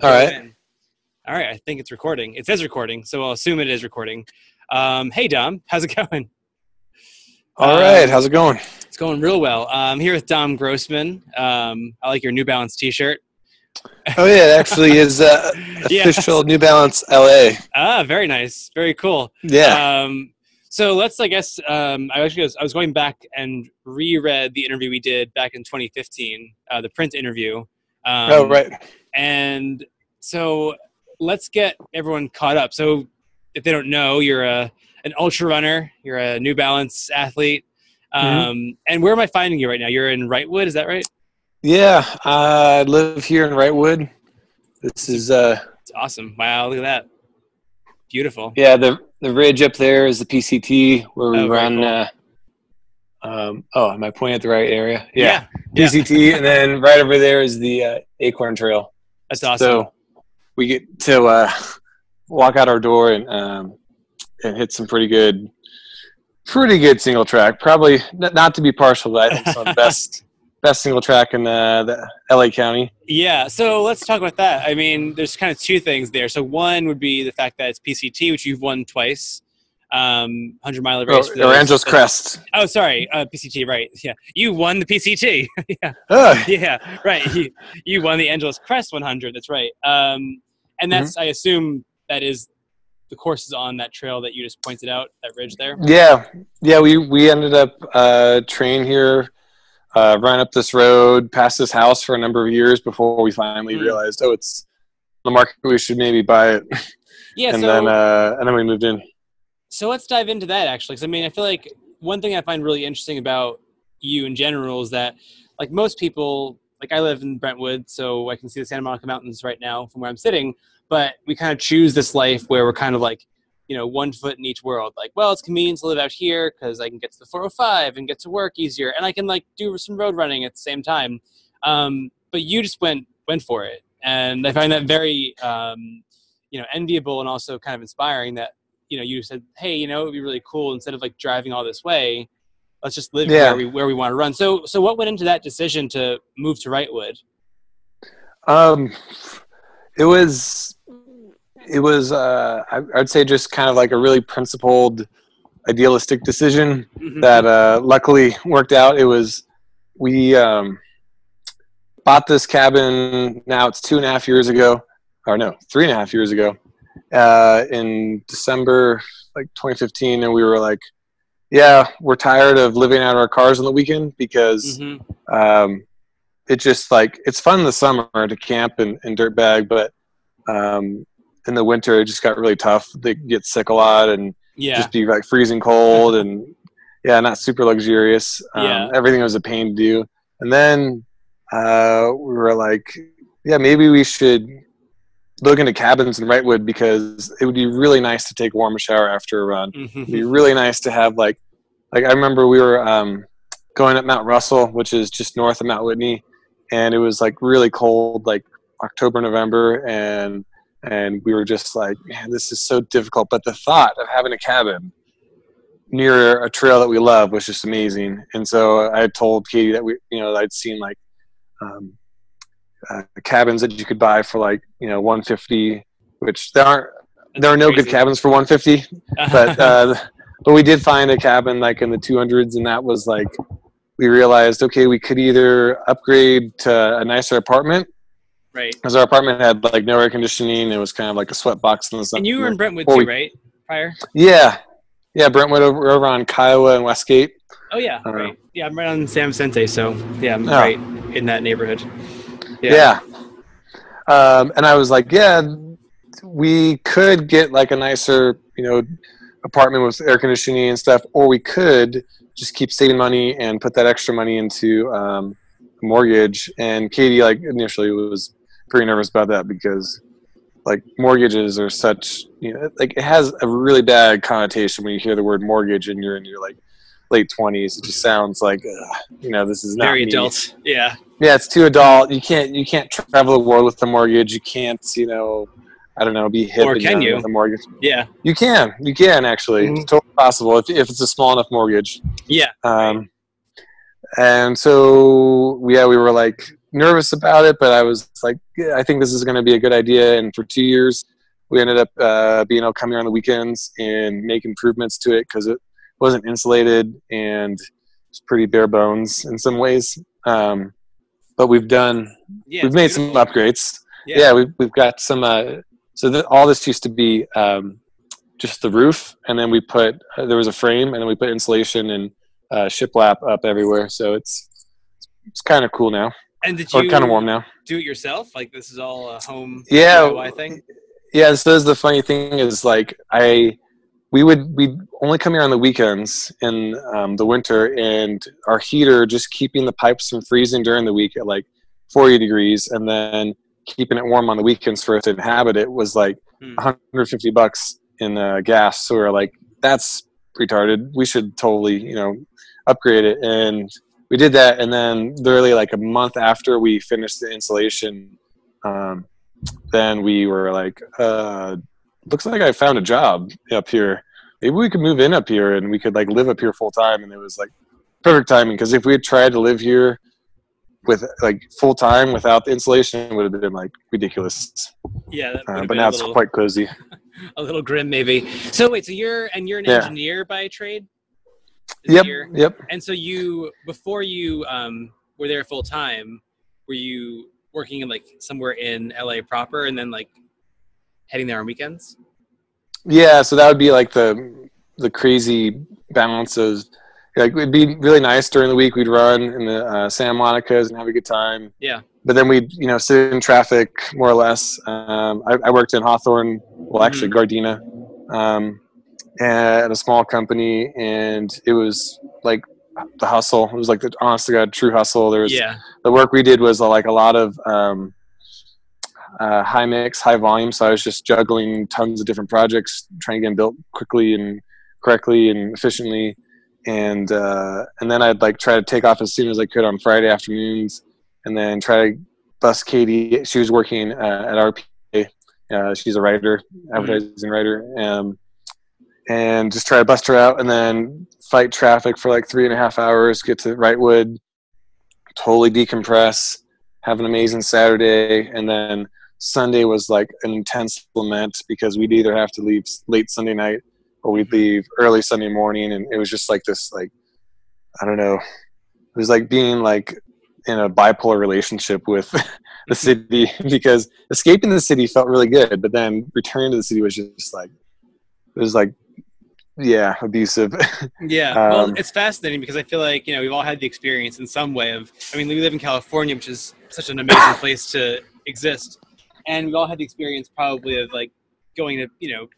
All right. All right. I think it's recording. It says recording, so I'll assume it is recording. Hey, Dom. How's it going? All right. How's it going? It's going real well. I'm here with Dom Grossman. I like your New Balance t-shirt. Oh, yeah. It actually is official New Balance LA. Ah, very nice. Very cool. Yeah. So let's, I guess, I was going back and reread the interview we did back in 2015, the print interview. Oh, right. And so let's get everyone caught up. So if they don't know, you're an ultra runner. You're a New Balance athlete. And where am I finding you right now? You're in Wrightwood, is that right? Yeah, I live here in Wrightwood. This is it's awesome. Wow, look at that. Beautiful. Yeah, the ridge up there is the PCT where we run. Cool. Am I pointing at the right area? Yeah. PCT, and then right over there is the Acorn Trail. That's awesome. So we get to walk out our door and hit some pretty good single track. Probably not to be partial, but I think some of the best single track in the LA County. Yeah, so let's talk about that. I mean, there's kind of two things there. So one would be the fact that it's PCT, which you've won twice. 100-mile race. Or Angeles Crest. Oh, sorry, PCT, right. Yeah, you won the PCT. Yeah. Yeah, right. You won the Angeles Crest 100, that's right. And that's, I assume, that is the courses on that trail that you just pointed out, that ridge there? Yeah, we ended up training here, run up this road, past this house for a number of years before we finally realized, it's the market, we should maybe buy it. Yeah, and then we moved in. So let's dive into that, actually. Because, I mean, I feel like one thing I find really interesting about you in general is that, like most people, like I live in Brentwood, so I can see the Santa Monica Mountains right now from where I'm sitting, but we kind of choose this life where we're kind of like, one foot in each world. Like, well, it's convenient to live out here because I can get to the 405 and get to work easier, and I can like do some road running at the same time. But you just went for it, and I find that very, enviable and also kind of inspiring that, you said, hey, it would be really cool instead of like driving all this way, let's just live where we want to run. So what went into that decision to move to Wrightwood? It was I'd say just kind of like a really principled, idealistic decision that luckily worked out. It was, we bought this cabin, now it's 3.5 years ago, in December like 2015, and we were like, we're tired of living out of our cars on the weekend because it just like, it's fun in the summer to camp and dirtbag, but in the winter it just got really tough. They get sick a lot and just be like freezing cold and not super luxurious. Everything was a pain to do. And then we were like, maybe we should look into cabins in Wrightwood because it would be really nice to take a warm shower after a run. It'd be really nice to have like I remember we were going up Mount Russell, which is just north of Mount Whitney, and it was like really cold, like October, November, and we were just like, man, this is so difficult. But the thought of having a cabin near a trail that we love was just amazing. And so I told Katie that I'd seen like cabins that you could buy for like $150, which there are no good cabins for $150, but we did find a cabin like in the 200s, and that was like, we realized, okay, we could either upgrade to a nicer apartment, right? Because our apartment had like no air conditioning. It was kind of like a sweat box in the sun. And you were in Brentwood too, right? Prior? Yeah, Brentwood over on Kiowa and Westgate. Oh yeah, right. Yeah, I'm right on San Vicente, so yeah, I'm right in that neighborhood. Yeah. And I was like, we could get like a nicer, apartment with air conditioning and stuff, or we could just keep saving money and put that extra money into a mortgage. And Katie, like, initially was pretty nervous about that because like mortgages are such, like it has a really bad connotation when you hear the word mortgage and you're in your like late 20s. It just sounds like, this is not very me. adult. Yeah, it's too adult. You can't travel the world with a mortgage. You can't, I don't know, be hip or can you? With a mortgage. Yeah, you can actually. It's totally possible if it's a small enough mortgage. Yeah. And so we were like, nervous about it, but I was like, yeah, I think this is going to be a good idea. And for 2 years, we ended up being able to come here on the weekends and make improvements to it because it wasn't insulated and it's pretty bare bones in some ways. But we've made some upgrades. Yeah, we've got some. All this used to be just the roof, and then we put there was a frame, and then we put insulation and shiplap up everywhere. So it's kind of cool now. And did you kind of warm now? Do it yourself? Like this is all a home DIY thing? Yeah, so the funny thing is like we'd only come here on the weekends in the winter, and our heater, just keeping the pipes from freezing during the week at like 40 degrees and then keeping it warm on the weekends for us to inhabit it was like $150 in gas. So we're like, that's retarded. We should totally, upgrade it. And we did that. And then literally like a month after we finished the installation, then we were like, looks like I found a job up here. Maybe we could move in up here and we could like live up here full time. And it was like perfect timing, because if we had tried to live here with like full time without the insulation, it would have been like ridiculous. Yeah, but now it's quite cozy. A little grim, maybe. So wait, you're an engineer by trade? Yep. And so before you were there full time, were you working in like somewhere in LA proper and then like heading there on weekends? Yeah, so that would be like the crazy balance of like, it'd be really nice during the week. We'd run in the Santa Monica's and have a good time. Yeah. But then we'd, sit in traffic more or less. I worked in Hawthorne, actually Gardena, at a small company, and it was like the hustle. It was like the honest to God true hustle. There was the work we did was like a lot of high mix, high volume. So I was just juggling tons of different projects, trying to get them built quickly and correctly and efficiently. And then I'd like try to take off as soon as I could on Friday afternoons, and then try to bust Katie. She was working at RPA. She's a writer, advertising writer, and just try to bust her out, and then fight traffic for like 3.5 hours, get to Wrightwood, totally decompress, have an amazing Saturday, and then Sunday was like an intense lament because we'd either have to leave late Sunday night or we'd leave early Sunday morning, and it was just like this, like, I don't know, it was like being like in a bipolar relationship with the city, because escaping the city felt really good, but then returning to the city was just like, it was like, abusive. Well, it's fascinating because I feel like, we've all had the experience in some way we live in California, which is such an amazing place to exist. And we've all had the experience probably of like going to,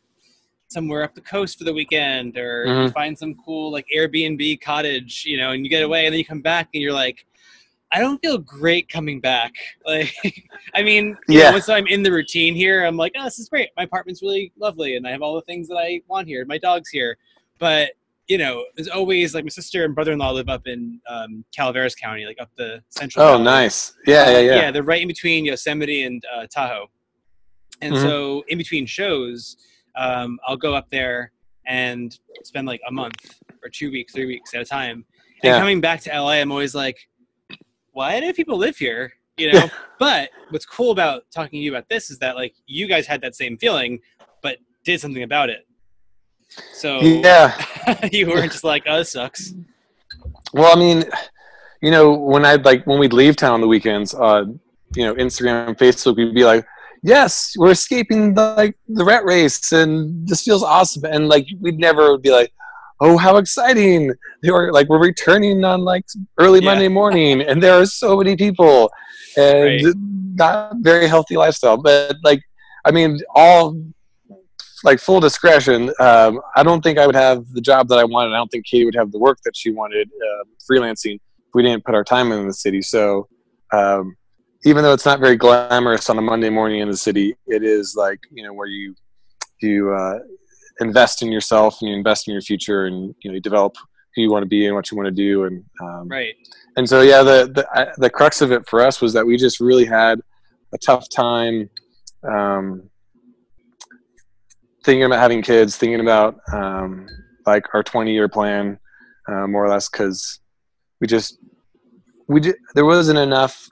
somewhere up the coast for the weekend, or you find some cool like Airbnb cottage, and you get away and then you come back and you're like, I don't feel great coming back. Like, once I'm in the routine here, I'm like, oh, this is great. My apartment's really lovely, and I have all the things that I want here. My dog's here. But, there's always, like, my sister and brother-in-law live up in Calaveras County, like up the central valley. Nice. Yeah. Yeah, they're right in between Yosemite and Tahoe. And so in between shows, I'll go up there and spend like a month or 2 weeks, 3 weeks at a time. And coming back to LA, I'm always like, why do people live here? But what's cool about talking to you about this is that like you guys had that same feeling, but did something about it. So you weren't just like, oh, this sucks. Well, when we'd leave town on the weekends, Instagram, Facebook, we'd be like, yes, we're escaping the rat race and this feels awesome. And like, we'd never be like, oh, how exciting. We're returning on like early Monday morning and there are so many people and not very healthy lifestyle. But all like full discretion. I don't think I would have the job that I wanted. I don't think Katie would have the work that she wanted freelancing if we didn't put our time in the city. So even though it's not very glamorous on a Monday morning in the city, it is like, where you invest in yourself and you invest in your future, and you develop who you want to be and what you want to do, and and so the crux of it for us was that we just really had a tough time thinking about having kids, thinking about like our 20-year plan, more or less, because there wasn't enough.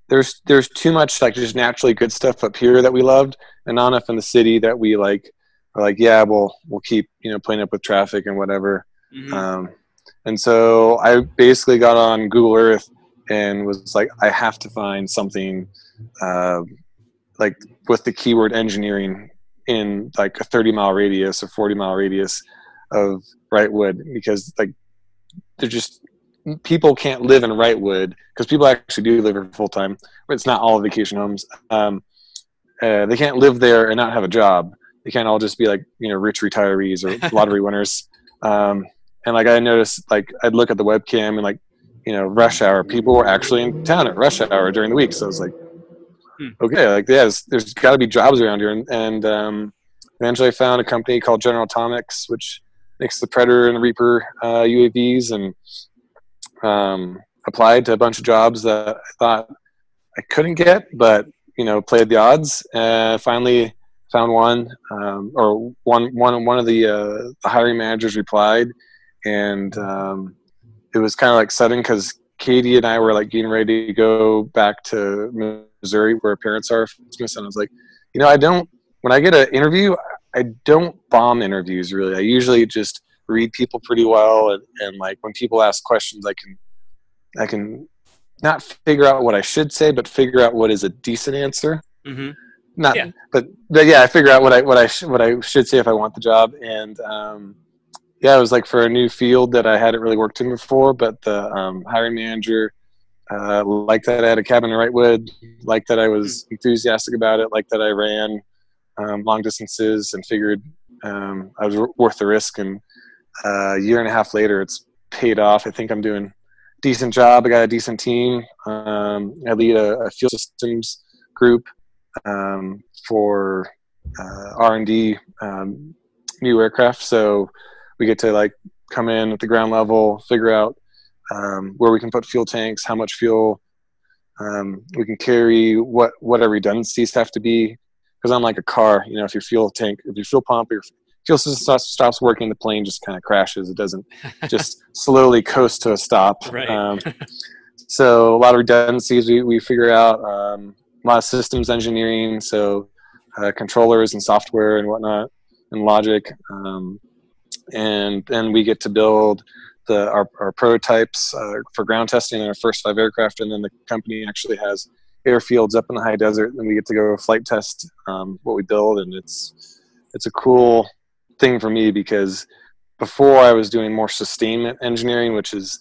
There's too much like just naturally good stuff up here that we loved, and not enough in the city that we like are like, yeah, we'll keep playing up with traffic and whatever. And so I basically got on Google Earth and was like, I have to find something like with the keyword engineering in like a 30-mile radius or 40-mile radius of Wrightwood, because like they're just people can't live in Wrightwood, because people actually do live here full time. It's not all vacation homes. They can't live there and not have a job. They can't all just be like rich retirees or lottery winners. And like I noticed, like I'd look at the webcam and like rush hour, people were actually in town at rush hour during the week. So I was like, okay, like there's got to be jobs around here. And eventually I found a company called General Atomics, which makes the Predator and the Reaper UAVs, and applied to a bunch of jobs that I thought I couldn't get, but played the odds. Finally found one, or one of the hiring managers replied, and it was kind of like sudden, because Katie and I were like getting ready to go back to Missouri where her parents are for Christmas, and I was like, when I get an interview, I don't bomb interviews really. I usually just read people pretty well, and like when people ask questions, I can not figure out what I should say, but figure out what is a decent answer. But yeah, I figure out what I should say if I want the job. And it was like for a new field that I hadn't really worked in before, but the hiring manager liked that I had a cabin in Wrightwood, liked that I was enthusiastic about it, liked that I ran long distances, and figured I was worth the risk. And a year and a half later, it's paid off. I think I'm doing a decent job. I got a decent team. I lead a fuel systems group for R&D new aircraft. So we get to like come in at the ground level, figure out where we can put fuel tanks, how much fuel we can carry, what our redundancies have to be. Because unlike a car, if your fuel pump, your fuel system stops working, the plane just kind of crashes. It doesn't just slowly coast to a stop. Right. So a lot of redundancies we figure out, a lot of systems engineering, so controllers and software and whatnot, and logic. And then we get to build our prototypes for ground testing in our first 5 aircraft, and then the company actually has airfields up in the high desert, and we get to go flight test what we build. And it's a cool thing for me, because before I was doing more sustainment engineering, which is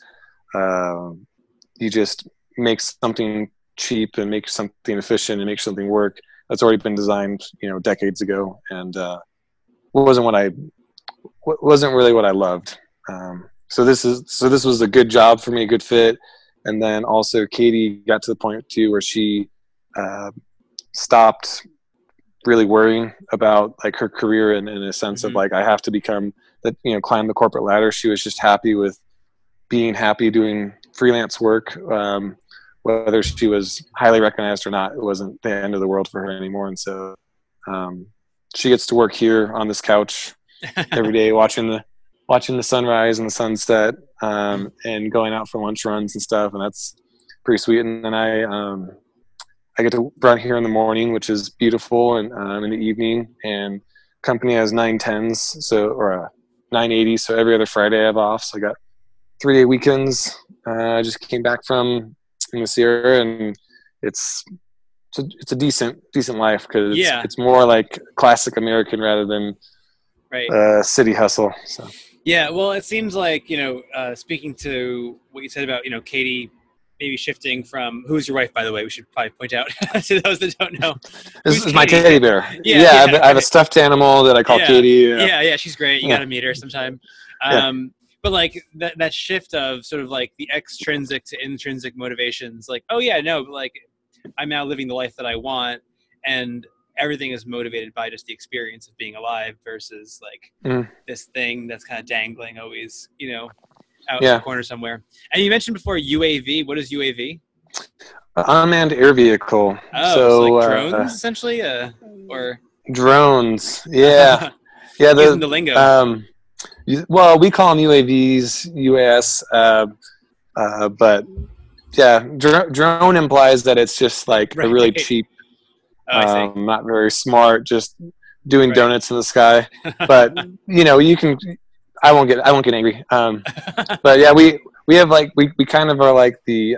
you just make something cheap and make something efficient and make something work that's already been designed decades ago, and wasn't really what I loved. So this was a good job for me, a good fit. And then also Katie got to the point too where she stopped really worrying about like her career in a sense of like, I have to become that, climb the corporate ladder. She was just happy with being happy doing freelance work. Whether she was highly recognized or not, it wasn't the end of the world for her anymore. And so she gets to work here on this couch every day, watching the sunrise and the sunset, and going out for lunch runs and stuff. And that's pretty sweet. And then I get to run here in the morning, which is beautiful, and in the evening. And company has 910s, or 980s. So every other Friday I have off. So I got 3-day weekends. I just came back from in the Sierra, and it's a decent life, because it's more like classic American rather than city hustle. So. Yeah, well, it seems like, speaking to what you said about, Katie maybe shifting from, who's your wife, by the way, we should probably point out to those that don't know. This is my teddy bear. I have a stuffed animal that I call Katie. Yeah, she's great. You got to meet her sometime. But like that shift of sort of like the extrinsic to intrinsic motivations, like, like I'm now living the life that I want, and everything is motivated by just the experience of being alive versus like this thing that's kind of dangling always, out in the corner somewhere. And you mentioned before UAV. What is UAV? Unmanned air vehicle. Oh, so like drones essentially, or drones. Yeah, yeah. Using the lingo. Well, we call them UAVs, UAS. But yeah, drone implies that it's just like a really Right. cheap, Oh, I see. not very smart, just doing Right. donuts in the sky. But you can. I won't get angry. But yeah, we have like we kind of are like the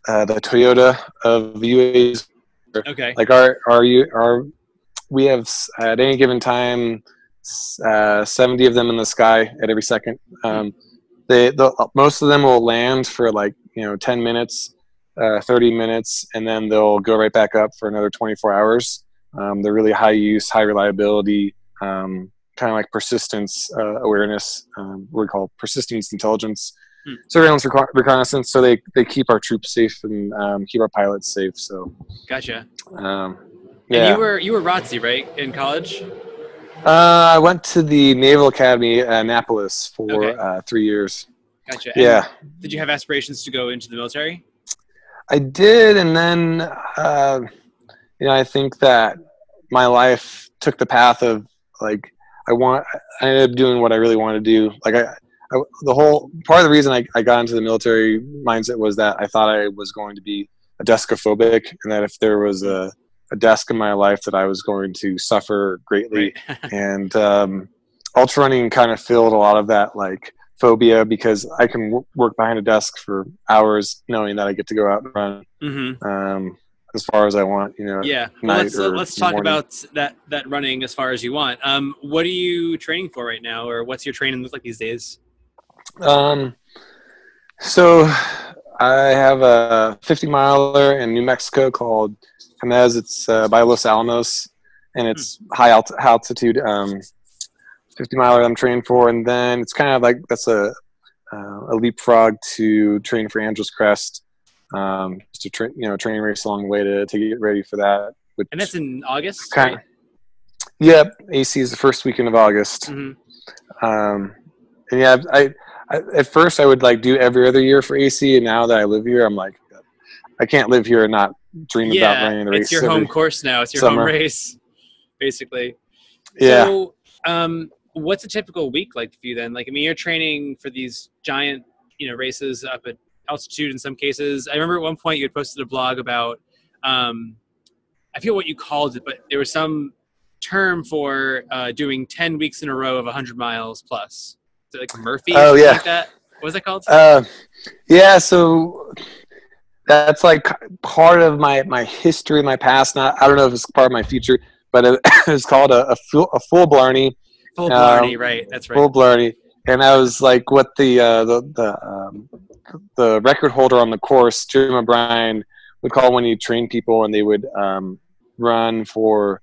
Toyota of UAVs. Okay. Like our we have at any given time 70 of them in the sky at every second. Most of them will land for like 10 minutes, 30 minutes, and then they'll go right back up for another 24 hours. They're really high use, high reliability, kind of like persistence awareness. What we call persistence intelligence, surveillance reconnaissance. So they keep our troops safe and keep our pilots safe. So Gotcha. yeah. And you were ROTC, right, in college? I went to the Naval Academy at Annapolis for Okay. 3 years. Gotcha. Yeah. And did you have aspirations to go into the military? I did, and then I think that my life took the path of like I ended up doing what I really wanted to do. Like the whole part of the reason I got into the military mindset was that I thought I was going to be a deskophobic, and that if there was a desk in my life that I was going to suffer greatly. Right. And ultra running kind of filled a lot of that like phobia, because I can work behind a desk for hours knowing that I get to go out and run as far as I want, Yeah. Well, let's talk morning. about that running as far as you want. What are you training for right now, or what's your training look like these days? So I have a 50 miler in New Mexico called Jamez. It's by Los Alamos, and it's high altitude 50 miler I'm training for. And then it's kind of like that's a leapfrog to train for Angeles Crest, just to training race along the way to get ready for that. And that's in August, right? Yep, AC is the first weekend of August. And yeah, I at first I would like do every other year for AC, and now that I live here, I'm like, I can't live here and not dream about running the race. It's your home course now. It's your home race, basically. Yeah. So, what's a typical week like for you then? Like, I mean, you're training for these giant, races up at altitude in some cases. I remember at one point you had posted a blog about, I forget what you called it, but there was some term for doing 10 weeks in a row of 100 miles plus. Is it like Murphy or something like that? What was that called? Yeah, so that's like part of my history, my past. I don't know if it's part of my future, but it's called a full Blarney. Full Blarney, right? That's right. Full Blarney, and I was like what the record holder on the course, Jim O'Brien, would call when you train people and they would run for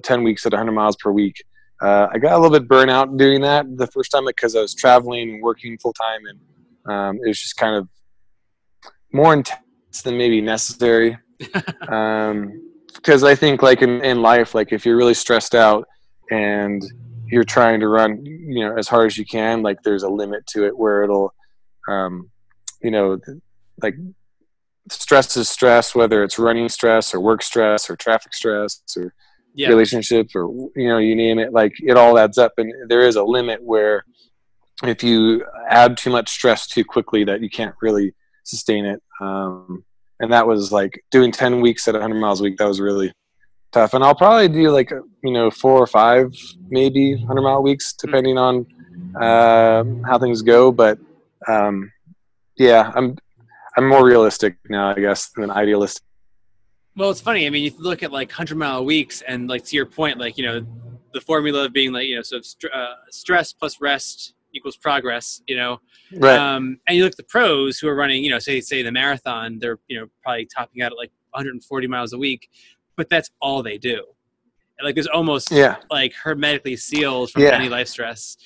10 weeks at 100 miles per week. I got a little bit burnt out doing that the first time because I was traveling and working full time, and it was just kind of more intense than maybe necessary. Because I think like in life, like if you're really stressed out and you're trying to run, as hard as you can, like there's a limit to it where it'll, like stress is stress, whether it's running stress or work stress or traffic stress or relationships or you name it, like it all adds up, and there is a limit where if you add too much stress too quickly that you can't really sustain it. And that was like doing 10 weeks at 100 miles a week. That was really tough. And I'll probably do like 4 or 5 maybe 100-mile weeks depending on how things go, but yeah, I'm more realistic now, I guess, than idealistic. Well, it's funny. I mean, you look at like 100-mile weeks, and like to your point, like the formula of being like stress plus rest equals progress. Right. And you look at the pros who are running, say the marathon, they're probably topping out at like 140 miles a week, but that's all they do. Like there's almost like hermetically sealed from any life stress.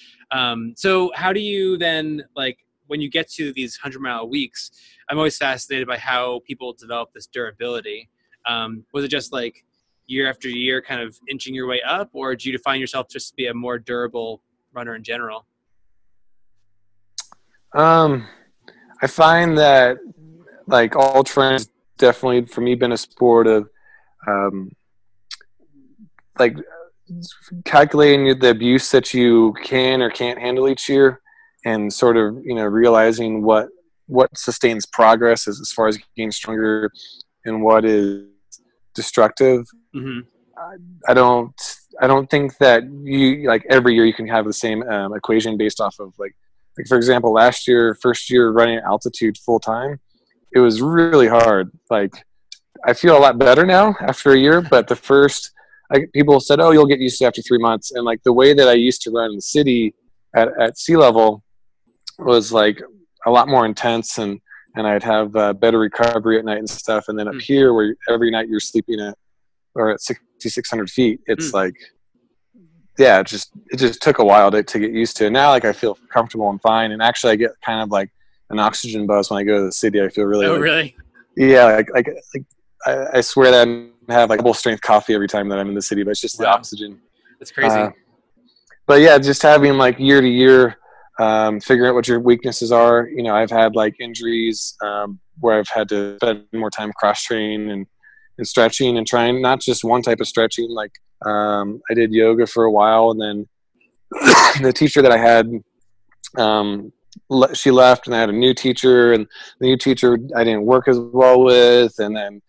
So how do you then, like when you get to these 100-mile weeks, I'm always fascinated by how people develop this durability. Was it just like year after year kind of inching your way up, or do you define yourself just to be a more durable runner in general? I find that like ultra running has definitely for me been a sport of like calculating the abuse that you can or can't handle each year and sort of, realizing what sustains progress as far as getting stronger and what is destructive. Mm-hmm. I don't think that you, like, every year you can have the same equation based off of like for example, last year, first year running at altitude full time, it was really hard. Like, I feel a lot better now after a year, but the first, people said, "Oh, you'll get used to it after 3 months." And like the way that I used to run in the city at sea level was like a lot more intense, and I'd have better recovery at night and stuff. And then up here, where every night you're sleeping at 6,600 feet, it's like, yeah, it just took a while to get used to. Now, like, I feel comfortable and fine, and actually I get kind of like an oxygen buzz when I go to the city. I feel really, really? Yeah, like I swear that I have like double strength coffee every time that I'm in the city, but it's just the oxygen. That's crazy. But yeah, just having like year to year, figuring out what your weaknesses are. I've had like injuries where I've had to spend more time cross training and stretching and trying not just one type of stretching. Like I did yoga for a while, and then the teacher that I had, she left, and I had a new teacher, and the new teacher I didn't work as well with. And then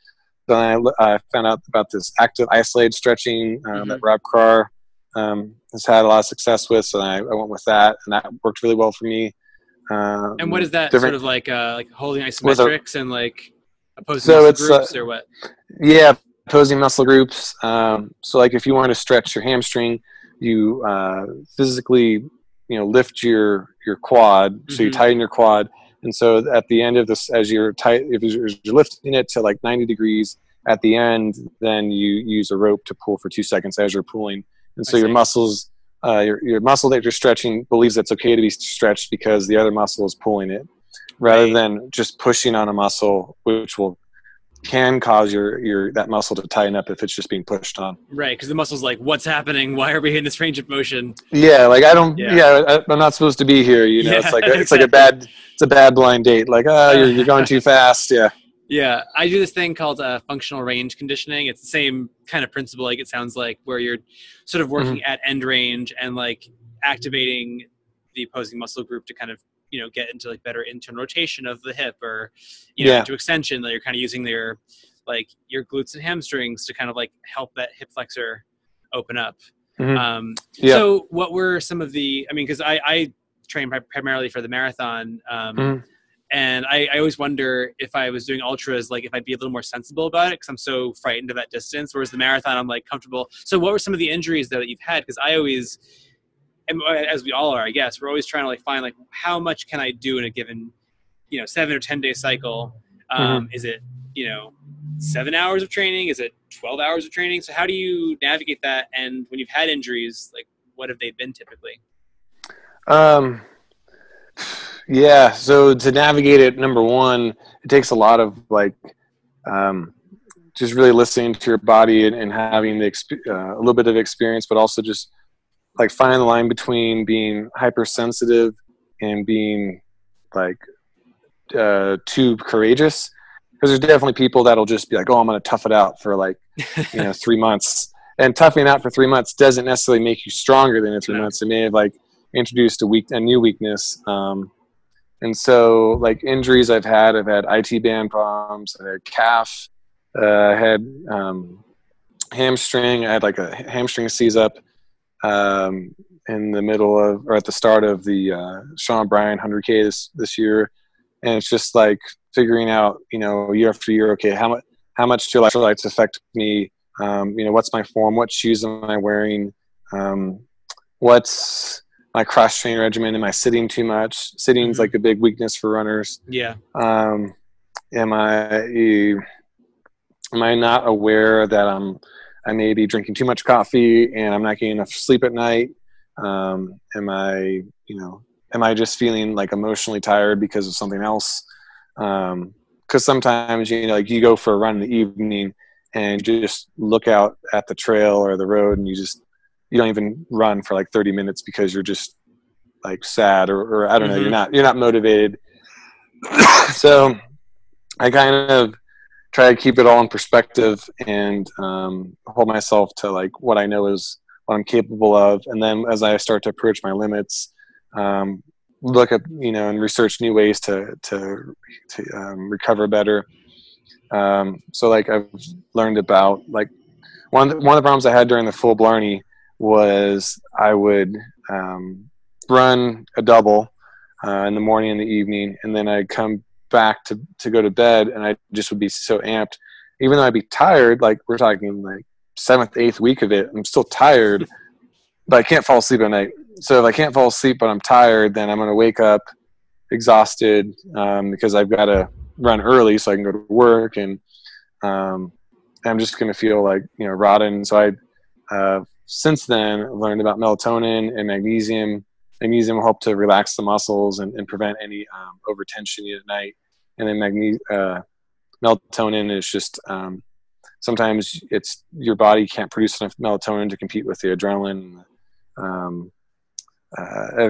I found out about this active isolated stretching that Rob Carr has had a lot of success with, so I went with that, and that worked really well for me. And what is that sort of like holding isometrics and like opposing muscle groups or what? Yeah, opposing muscle groups. So like if you want to stretch your hamstring, you physically lift your quad, so you tighten your quad. And so at the end of this, as you're if you're lifting it to like 90 degrees at the end, then you use a rope to pull for 2 seconds as you're pulling. And so your muscles, your muscle that you're stretching believes it's okay to be stretched because the other muscle is pulling it, rather than just pushing on a muscle, which can cause that muscle to tighten up if it's just being pushed on. Right, because the muscle's like, what's happening? Why are we in this range of motion? Yeah, like I'm not supposed to be here. It's like it's like a bad blind date. Like, you're going too fast. Yeah. Yeah, I do this thing called functional range conditioning. It's the same kind of principle, like it sounds like, where you're sort of working at end range and like activating the opposing muscle group to kind of get into like better internal rotation of the hip, or into extension. That you're kind of using your glutes and hamstrings to kind of like help that hip flexor open up. So what were some of the? I mean, because I train primarily for the marathon. And I always wonder if I was doing ultras, like if I'd be a little more sensible about it because I'm so frightened of that distance. Whereas the marathon, I'm like comfortable. So what were some of the injuries that you've had? Because I always, as we all are, I guess, we're always trying to like find like how much can I do in a given, 7 or 10 day cycle. Is it, 7 hours of training? Is it 12 hours of training? So how do you navigate that? And when you've had injuries, like what have they been typically? Yeah, so to navigate it, number one, it takes a lot of like just really listening to your body and having a little bit of experience, but also just like finding the line between being hypersensitive and being like too courageous. Because there's definitely people that'll just be like, "Oh, I'm going to tough it out for like 3 months," and toughing out for 3 months doesn't necessarily make you stronger than in 3 months. It may have like introduced a new weakness. And so like injuries I've had IT band problems, I had calf, I had hamstring. I had like a hamstring seize up in the middle of, or at the start of the Sean O'Brien 100K this year. And it's just like figuring out, year after year, okay, how much do electrolytes affect me? What's my form? What shoes am I wearing? What's my cross training regimen? Am I sitting too much? Sitting's like a big weakness for runners. Yeah. Am I not aware that I may be drinking too much coffee and I'm not getting enough sleep at night? Am I just feeling like emotionally tired because of something else? Because sometimes, like you go for a run in the evening and you just look out at the trail or the road and you don't even run for like 30 minutes because you're just like sad or I don't know, you're not motivated. So I kind of try to keep it all in perspective and hold myself to like what I know is what I'm capable of. And then as I start to approach my limits, look at, and research new ways to recover better. So like I've learned about like one of the problems I had during the full Blarney was I would run a double in the morning and the evening, and then I'd come back to go to bed, and I just would be so amped, even though I'd be tired. Like we're talking like 7th, 8th week of it, I'm still tired, but I can't fall asleep at night. So if I can't fall asleep but I'm tired, then I'm going to wake up exhausted because I've got to run early so I can go to work, and I'm just going to feel like, rotten. So since then I've learned about melatonin and magnesium. Magnesium will help to relax the muscles and prevent any overtension at night. And then melatonin is just sometimes it's your body can't produce enough melatonin to compete with the adrenaline,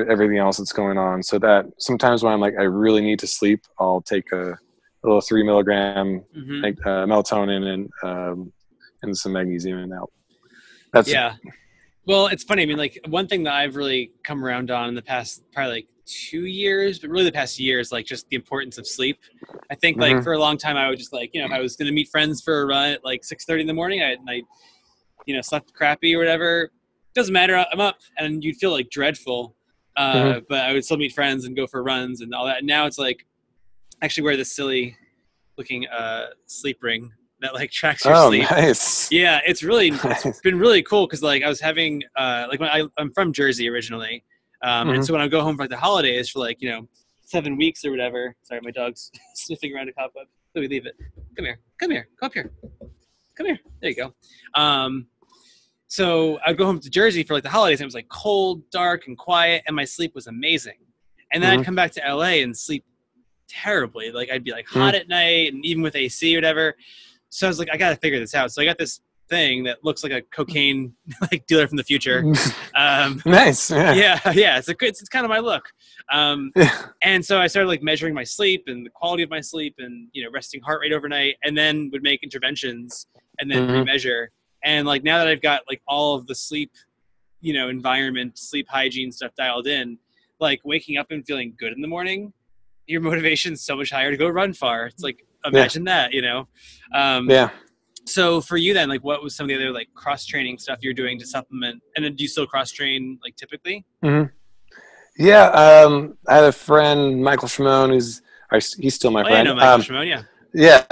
everything else that's going on. So that sometimes when I'm like I really need to sleep, I'll take a little 3 milligram melatonin and some magnesium, and that's Well, it's funny. I mean, like one thing that I've really come around on in the past probably like 2 years, but really the past year is like just the importance of sleep. I think like for a long time I would just like, if I was going to meet friends for a run at like 6:30 in the morning, I slept crappy or whatever. Doesn't matter. I'm up, and you'd feel like dreadful. But I would still meet friends and go for runs and all that. And now it's like I actually wear this silly looking sleep ring that like tracks your sleep. Nice. Yeah, it's been really cool because like I was having like when I'm from Jersey originally, and so when I go home for like, the holidays for like 7 weeks or whatever. Sorry, my dog's sniffing around a cobweb. Let me leave it. Come here, go up here, come here. There you go. So I'd go home to Jersey for like the holidays, and it was like cold, dark, and quiet, and my sleep was amazing. And then I'd come back to LA and sleep terribly. Like I'd be like hot at night, and even with AC or whatever. So I was like, I got to figure this out. So I got this thing that looks like a cocaine like dealer from the future. Nice. Yeah. It's kind of my look. And so I started like measuring my sleep and the quality of my sleep and, resting heart rate overnight, and then would make interventions and then remeasure. And like, now that I've got like all of the sleep, environment, sleep hygiene stuff dialed in, like waking up and feeling good in the morning, your motivation's so much higher to go run far. It's like, imagine that, So for you then, like what was some of the other like cross training stuff you're doing to supplement, and then do you still cross train like typically? Yeah. I had a friend, Michael Shimon, he's still my friend. I know Michael Shimon, yeah.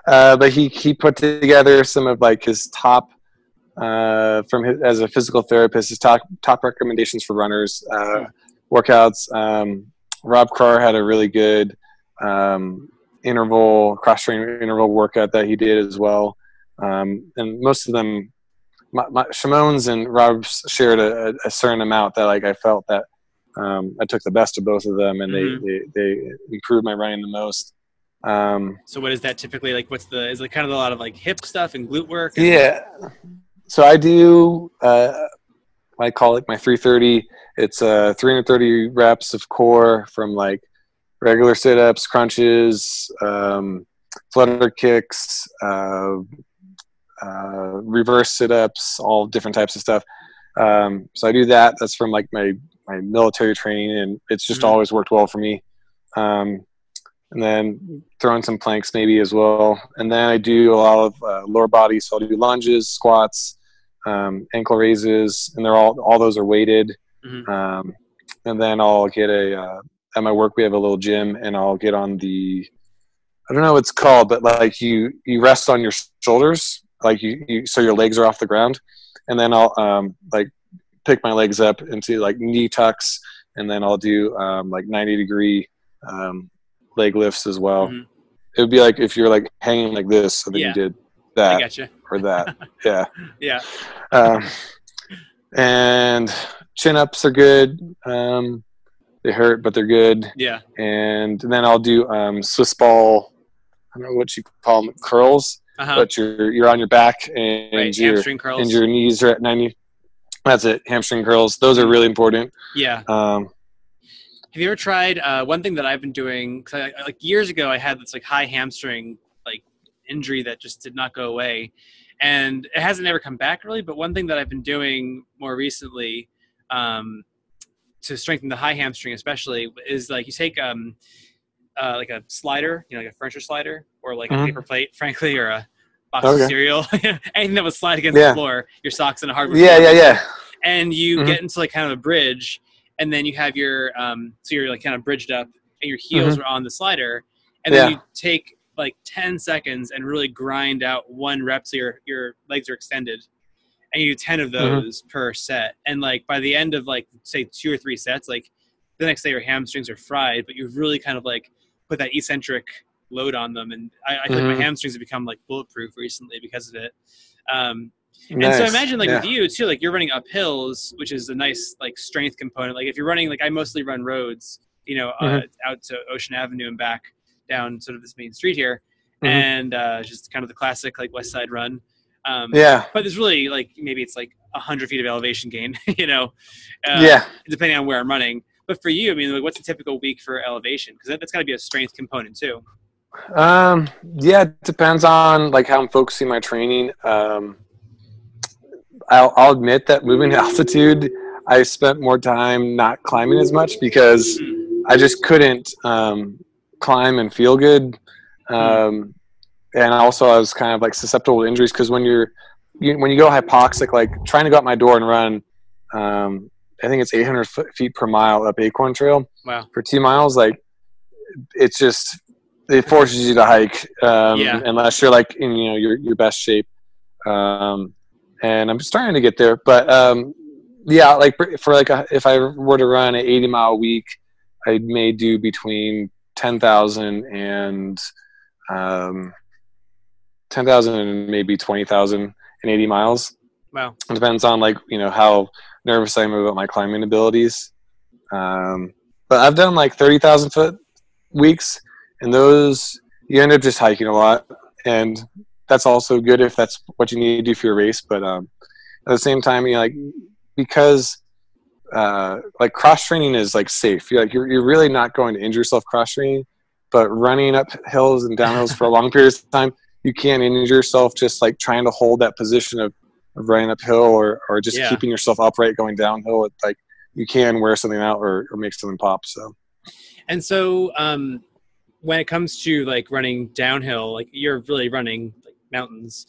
But he put together some of like his top as a physical therapist, his top recommendations for runners, workouts. Rob Carr had a really good cross-training interval workout that he did as well. And most of them, Shimon's and Rob's shared a certain amount that like I felt that I took the best of both of them, and they improved my running the most. So what is that typically like? Is it kind of a lot of like hip stuff and glute work? Yeah. So I do, I call it my 330. It's 330 reps of core from like regular sit-ups, crunches, flutter kicks, reverse sit-ups, all different types of stuff. So I do that. That's from like my military training, and it's just always worked well for me. And then throwing some planks maybe as well. And then I do a lot of lower body. So I'll do lunges, squats, ankle raises, and all those are weighted. And then I'll get at my work, we have a little gym, and I'll get on I don't know what it's called, but like you rest on your shoulders, like so your legs are off the ground. And then I'll like pick my legs up into like knee tucks, and then I'll do like 90-degree leg lifts as well. It would be like if you're like hanging like this, so then you did that or that. Yeah. And chin-ups are good. They hurt, but they're good. Yeah. And then I'll do Swiss ball, I don't know what you call them, curls, but you're on your back, and hamstring curls, and your knees are at 90. That's it, hamstring curls. Those are really important. Yeah. Have you ever tried one thing that I've been doing? Cause like years ago, I had this like high hamstring like injury that just did not go away, and it hasn't ever come back really. But one thing that I've been doing more recently to strengthen the high hamstring, especially, is like you take like a slider, like a furniture slider, or like a paper plate, frankly, or a box of cereal, anything that would slide against the floor, your socks and a hardwood floor. Yeah. And you get into like kind of a bridge, and then you have your so you're like kind of bridged up, and your heels are on the slider, and then you take like 10 seconds and really grind out one rep so your legs are extended, and you do 10 of those per set. And like by the end of like say 2 or 3 sets, like the next day your hamstrings are fried, but you've really kind of like put that eccentric load on them. And I feel like my hamstrings have become like bulletproof recently because of it. And so I imagine like with you too, like you're running up hills, which is a nice like strength component. Like if you're running, like I mostly run roads, out to Ocean Avenue and back down sort of this main street here, and just kind of the classic like West Side run. But there's really like maybe it's like 100 feet of elevation gain, depending on where I'm running. But for you, I mean, like, what's a typical week for elevation? Because that's got to be a strength component too. It depends on like how I'm focusing my training. I'll admit that moving to altitude, I spent more time not climbing as much because I just couldn't climb and feel good. And also I was kind of like susceptible to injuries because when you go hypoxic, like trying to go out my door and run, I think it's 800 feet per mile up Acorn Trail for 2 miles. Like it's just, it forces you to hike unless you're like in your best shape. And I'm just trying to get there, but like for like if I were to run an 80-mile week, I may do between 10,000 and 10,000 and maybe 20,000 in 80 miles. Wow. It depends on like, how nervous I am about my climbing abilities. But I've done like 30,000 foot weeks, and those you end up just hiking a lot, and that's also good if that's what you need to do for your race. But at the same time, because like cross training is like safe. You're really not going to injure yourself cross training, but running up hills and down hills for a long period of time, you can injure yourself just like trying to hold that position of running uphill or just keeping yourself upright going downhill. It's like you can wear something out or make something pop. So, and so when it comes to like running downhill, like you're really running like mountains.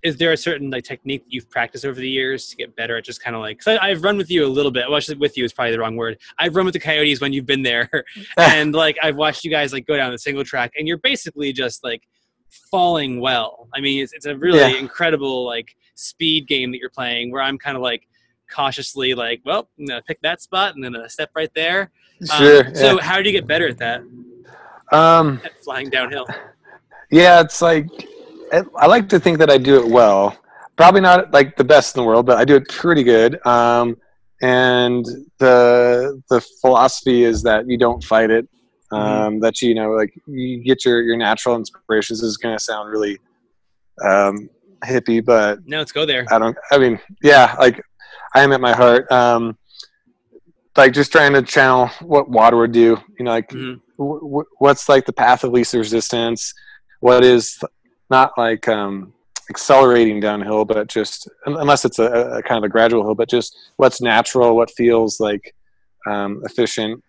Is there a certain like technique that you've practiced over the years to get better at just kind of like, cause I've run with you a little bit. Well, actually with you is probably the wrong word. I've run with the Coyotes when you've been there and like, I've watched you guys like go down the single track and you're basically just like falling well. I mean, it's a really incredible like speed game that you're playing where I'm kind of like cautiously like, well, I'm going to pick that spot and then a step right there. Sure. So how do you get better at that? At flying downhill. Yeah, it's like, I like to think that I do it well. Probably not like the best in the world, but I do it pretty good. And the philosophy is that you don't fight it. That like you get your natural inspirations. This is going to sound really hippie, but no, let's go there. Like I am at my heart. Like just trying to channel what water would do. What's like the path of least resistance? What is not like accelerating downhill, but just unless it's a kind of a gradual hill, but just what's natural, what feels like efficient,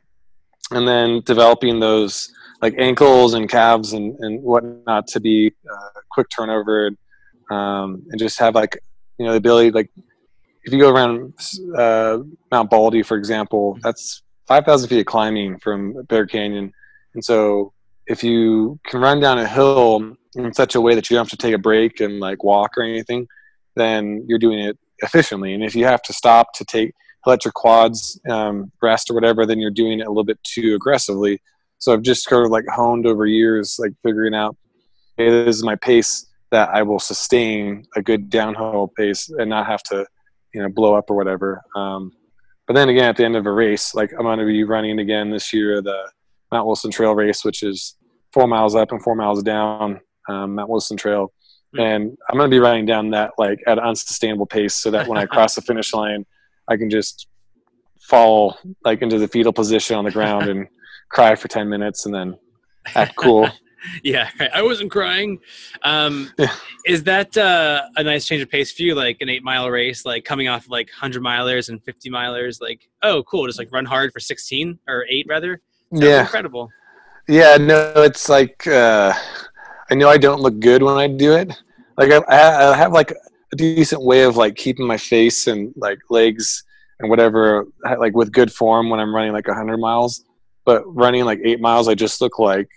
and then developing those like ankles and calves and whatnot to be quick turnover, and just have like the ability, like if you go around Mount Baldy, for example, that's 5,000 feet of climbing from Bear Canyon, and so if you can run down a hill in such a way that you don't have to take a break and like walk or anything, then you're doing it efficiently. And if you have to stop to let your quads rest or whatever, then you're doing it a little bit too aggressively. So I've just sort of like honed over years, like figuring out, hey, this is my pace that I will sustain a good downhill pace and not have to, blow up or whatever. But then again, at the end of a race, like I'm going to be running again this year, the Mount Wilson Trail race, which is 4 miles up and 4 miles down, Mount Wilson Trail. And I'm going to be running down that like at an unsustainable pace so that when I cross the finish line, I can just fall like into the fetal position on the ground and cry for 10 minutes and then act cool. Yeah, right. I wasn't crying. Yeah. Is that a nice change of pace for you, like an 8 mile race, like coming off like 100 milers and 50 milers? Like, oh, cool, just like run hard for 16 or 8 rather. Sounds Yeah. incredible. Yeah, no, it's like I know I don't look good when I do it. Like I have like a decent way of like keeping my face and like legs and whatever like with good form when I'm running like 100 miles. But running like 8 miles, I just look like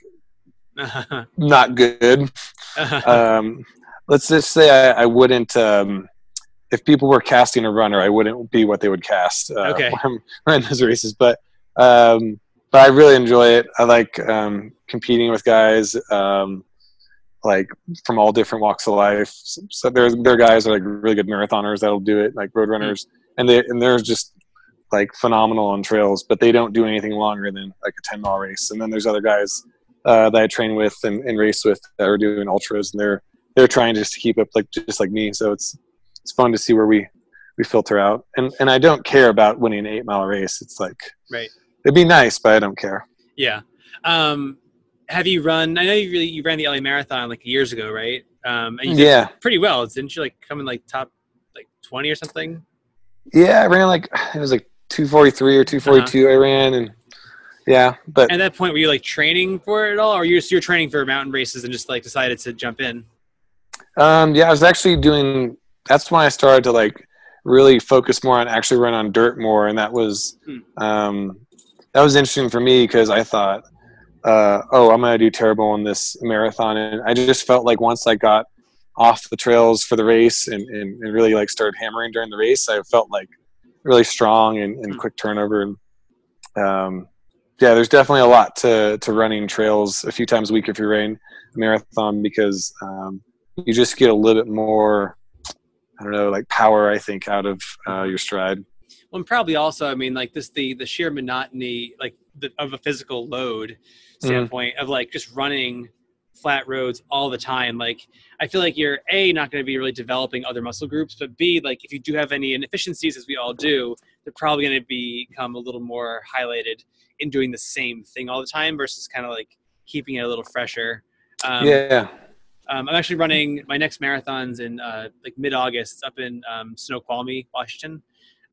not good. Um, let's just say I wouldn't. If people were casting a runner, I wouldn't be what they would cast Okay. when I'm running those races. But I really enjoy it. I like competing with guys like from all different walks of life. So there are guys that are like really good marathoners that'll do it, like road runners, and they're just like phenomenal on trails, but they don't do anything longer than like a 10-mile race. And then there's other guys that I train with and race with that are doing ultras, and they're trying just to keep up like just like me. So it's fun to see where we filter out. And I don't care about winning an 8-mile race. It's like Right. it'd be nice, but I don't care. Yeah. Have you run? I know you ran the LA Marathon like years ago, right? And you did pretty well. Didn't you like come in like top like 20 or something? Yeah, I ran like it was like 243 or 242. I ran, and yeah, but at that point, were you like training for it at all, or you're training for mountain races and just like decided to jump in? Yeah, I was actually doing. That's when I started to like really focus more on actually run on dirt more, and that was interesting for me because I thought, oh, I'm gonna do terrible in this marathon, and I just felt like once I got off the trails for the race and really like started hammering during the race, I felt like really strong and quick turnover. And yeah, there's definitely a lot to running trails a few times a week if you're running a marathon because you just get a little bit more, I don't know, like power, I think, out of your stride. Well, and probably also, I mean, like the sheer monotony, like of a physical load standpoint of like just running flat roads all the time. Like, I feel like you're not going to be really developing other muscle groups, but B, like if you do have any inefficiencies, as we all do, they're probably going to become a little more highlighted in doing the same thing all the time versus kind of like keeping it a little fresher. I'm actually running my next marathon's in like mid-August. It's up in Snoqualmie, Washington.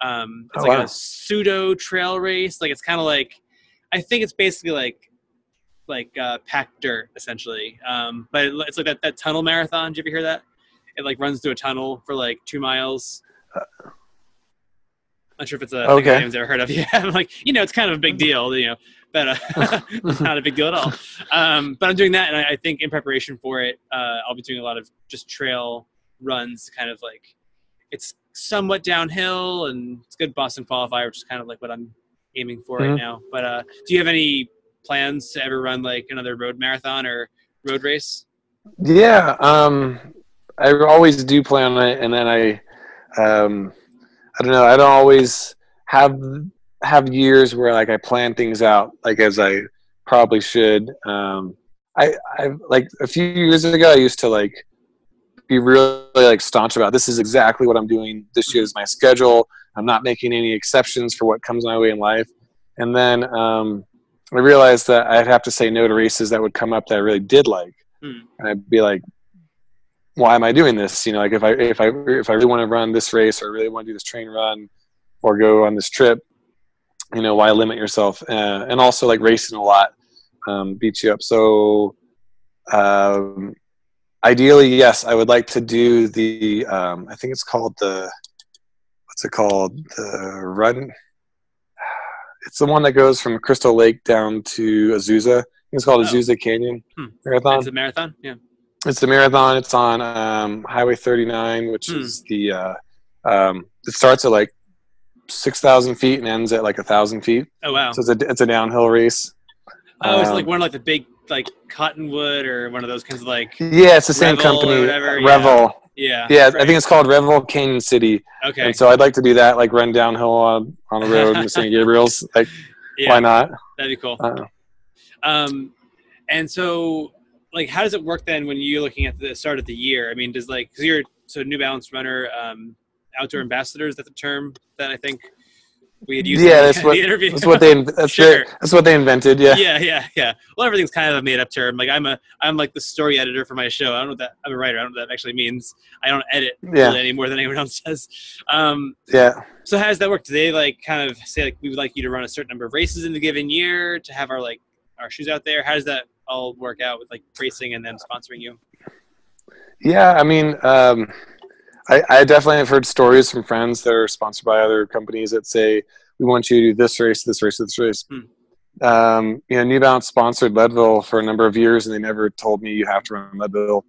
It's like a pseudo trail race. Like it's kind of like, I think it's basically like packed dirt essentially. But it's like that tunnel marathon. Did you ever hear that? It like runs through a tunnel for like 2 miles. Not sure if it's a thing that anyone's ever heard of. Yeah, I'm like, it's kind of a big deal, but it's not a big deal at all. But I'm doing that, and I think in preparation for it, I'll be doing a lot of just trail runs, kind of like it's somewhat downhill, and it's good Boston qualifier, which is kind of like what I'm aiming for right now. But do you have any plans to ever run like another road marathon or road race? Yeah, I always do plan on it, and then I don't know. I don't always have years where like I plan things out like as I probably should. I like a few years ago I used to like be really like staunch about this is exactly what I'm doing. This year is my schedule. I'm not making any exceptions for what comes my way in life. And then I realized that I'd have to say no to races that would come up that I really did like, and I'd be like, why am I doing this? Like if I really want to run this race or really want to do this train run or go on this trip, why limit yourself? And also like racing a lot beats you up. So ideally, yes, I would like to do the, I think it's called what's it called? The run. It's the one that goes from Crystal Lake down to Azusa. I think it's called Azusa Canyon Marathon. It's a marathon? Yeah. It's the marathon. It's on Highway 39, which is the it starts at like 6,000 feet and ends at like 1,000 feet. Oh wow! So it's a downhill race. Oh, it's like one of like the big like Cottonwood or one of those kinds of like. Yeah, it's the same company. Revel. Yeah. Yeah, right. I think it's called Revel Canyon City. Okay. And so I'd like to do that, like run downhill on a road in St. Gabriel's. Like, why not? That'd be cool. And so, like, how does it work then when you're looking at the start of the year? I mean, does like, because you're New Balance runner, outdoor ambassador, is that the term that I think we had used in the interview. That's what they invented. Yeah. Yeah. Well, everything's kind of a made up term. Like I'm like the story editor for my show. I don't know what that. I'm a writer. I don't know what that actually means. I don't edit really any more than anyone else does. So how does that work? Do they like kind of say like we would like you to run a certain number of races in the given year to have our shoes out there? How does that all work out with like racing and them sponsoring you? Yeah, I mean, I definitely have heard stories from friends that are sponsored by other companies that say, we want you to do this race, this race, this race. New Balance sponsored Leadville for a number of years, and they never told me you have to run Leadville.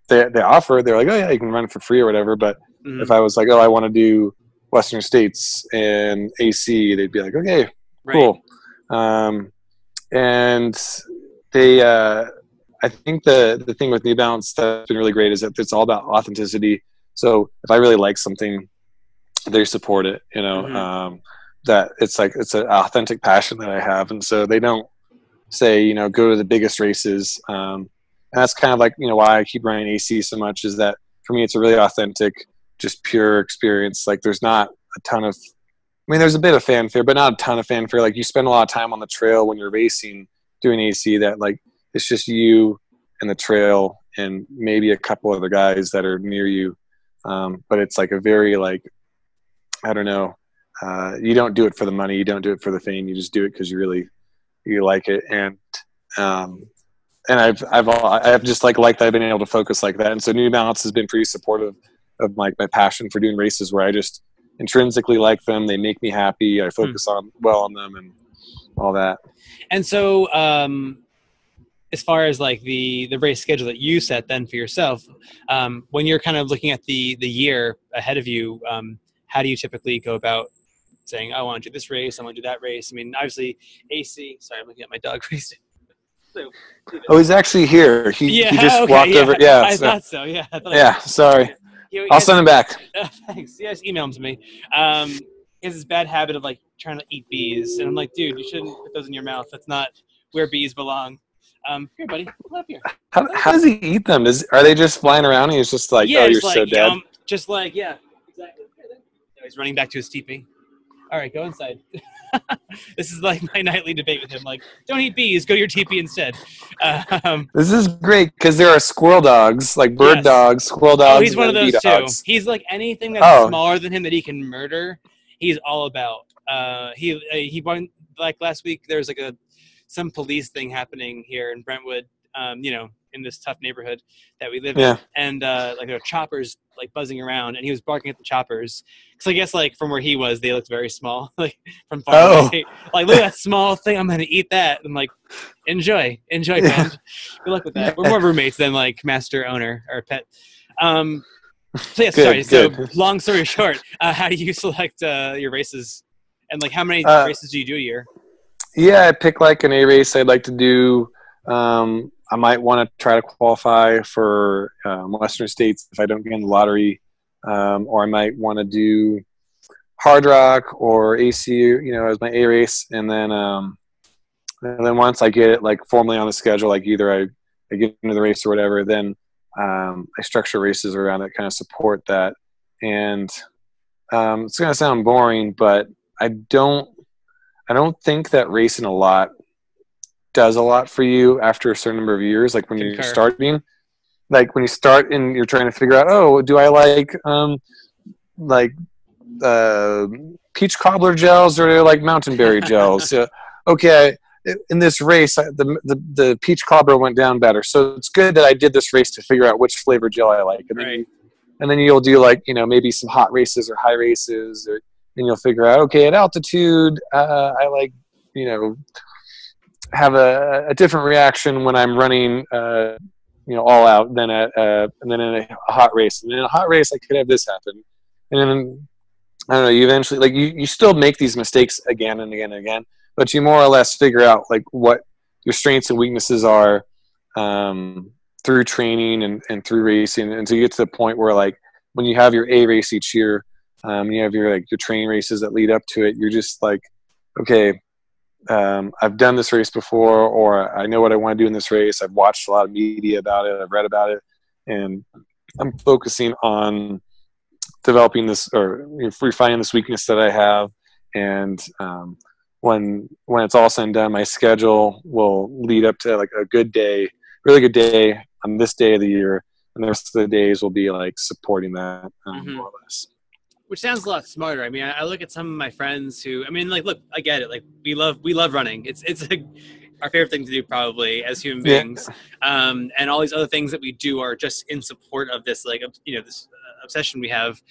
They offer, they're like, oh yeah, you can run it for free or whatever. But if I was like, oh, I want to do Western States and AC, they'd be like, okay, cool. And they, I think the thing with New Balance that's been really great is that it's all about authenticity. So if I really like something, they support it, that it's like, it's an authentic passion that I have. And so they don't say, go to the biggest races. And that's kind of like, why I keep running AC so much is that for me, it's a really authentic, just pure experience. Like there's not a ton of, there's a bit of fanfare, but not a ton of fanfare. Like you spend a lot of time on the trail when you're racing doing AC that like, it's just you and the trail and maybe a couple other guys that are near you. But it's like a very like, I don't know. You don't do it for the money. You don't do it for the fame. You just do it because you like it. And I've just liked that I've been able to focus like that. And so New Balance has been pretty supportive of my passion for doing races where I just intrinsically like them. They make me happy. I focus on them and all that. And so, as far as like the race schedule that you set then for yourself, when you're kind of looking at the year ahead of you, how do you typically go about saying, I want to do this race, I want to do that race? I mean, obviously AC, sorry, I'm looking at my dog race. So, he's actually here. He just walked over. Yeah. I thought so. Yeah. Sorry. I'll send him back. Thanks. Yeah, just email him to me. He has this bad habit of like trying to eat bees. And I'm like, dude, you shouldn't put those in your mouth. That's not where bees belong. Here, buddy. Come up here. How does he eat them? Are they just flying around and he's just like, you're so dead? Just like, exactly. He's running back to his teepee. All right, go inside. This is like my nightly debate with him. Like, don't eat bees. Go to your teepee instead. This is great because there are squirrel dogs, like bird dogs, squirrel dogs. Oh, he's one of those too. He's like anything that's smaller than him that he can murder. He's all about. He won like last week. There was like some police thing happening here in Brentwood. In this tough neighborhood that we live in, and like there are choppers like buzzing around, and he was barking at the choppers. So I guess like from where he was, they looked very small, like from far away. Like, look at that small thing, I'm gonna eat that. I'm like, enjoy, friend. Good luck with that. We're more roommates than like master owner or pet. So yeah, sorry. So long story short, how do you select your races, and like how many races do you do a year? Yeah, I pick like an A race I'd like to do. I might want to try to qualify for Western States if I don't get in the lottery, or I might want to do Hard Rock or AC, as my A race, and then once I get it like formally on the schedule, like either I get into the race or whatever, then I structure races around it, kind of support that. And it's gonna sound boring, but I don't think that racing a lot does a lot for you after a certain number of years. Like when you're starting, like when you start and you're trying to figure out, do I like peach cobbler gels or like mountain berry gels? Okay, in this race, the peach cobbler went down better, so it's good that I did this race to figure out which flavor gel I like. And then you'll do like maybe some hot races or high races, and you'll figure out, okay, at altitude, I like have a different reaction when I'm running, all out than and then in a hot race. And in a hot race, I could have this happen. And then, I don't know, you eventually, like, you still make these mistakes again and again and again, but you more or less figure out, like, what your strengths and weaknesses are through training and through racing. And so you get to the point where, like, when you have your A race each year, you have your training races that lead up to it, you're just like, okay, I've done this race before, or I know what I want to do in this race. I've watched a lot of media about it. I've read about it, and I'm focusing on developing this or refining this weakness that I have. And when it's all said and done, my schedule will lead up to like a good day, really good day on this day of the year. And the rest of the days will be like supporting that more or less. Which sounds a lot smarter. I mean, I look at some of my friends who, I mean, like, look, I get it. Like, we love running. It's like our favorite thing to do probably as human beings. Yeah. And all these other things that we do are just in support of this, like, this obsession we have.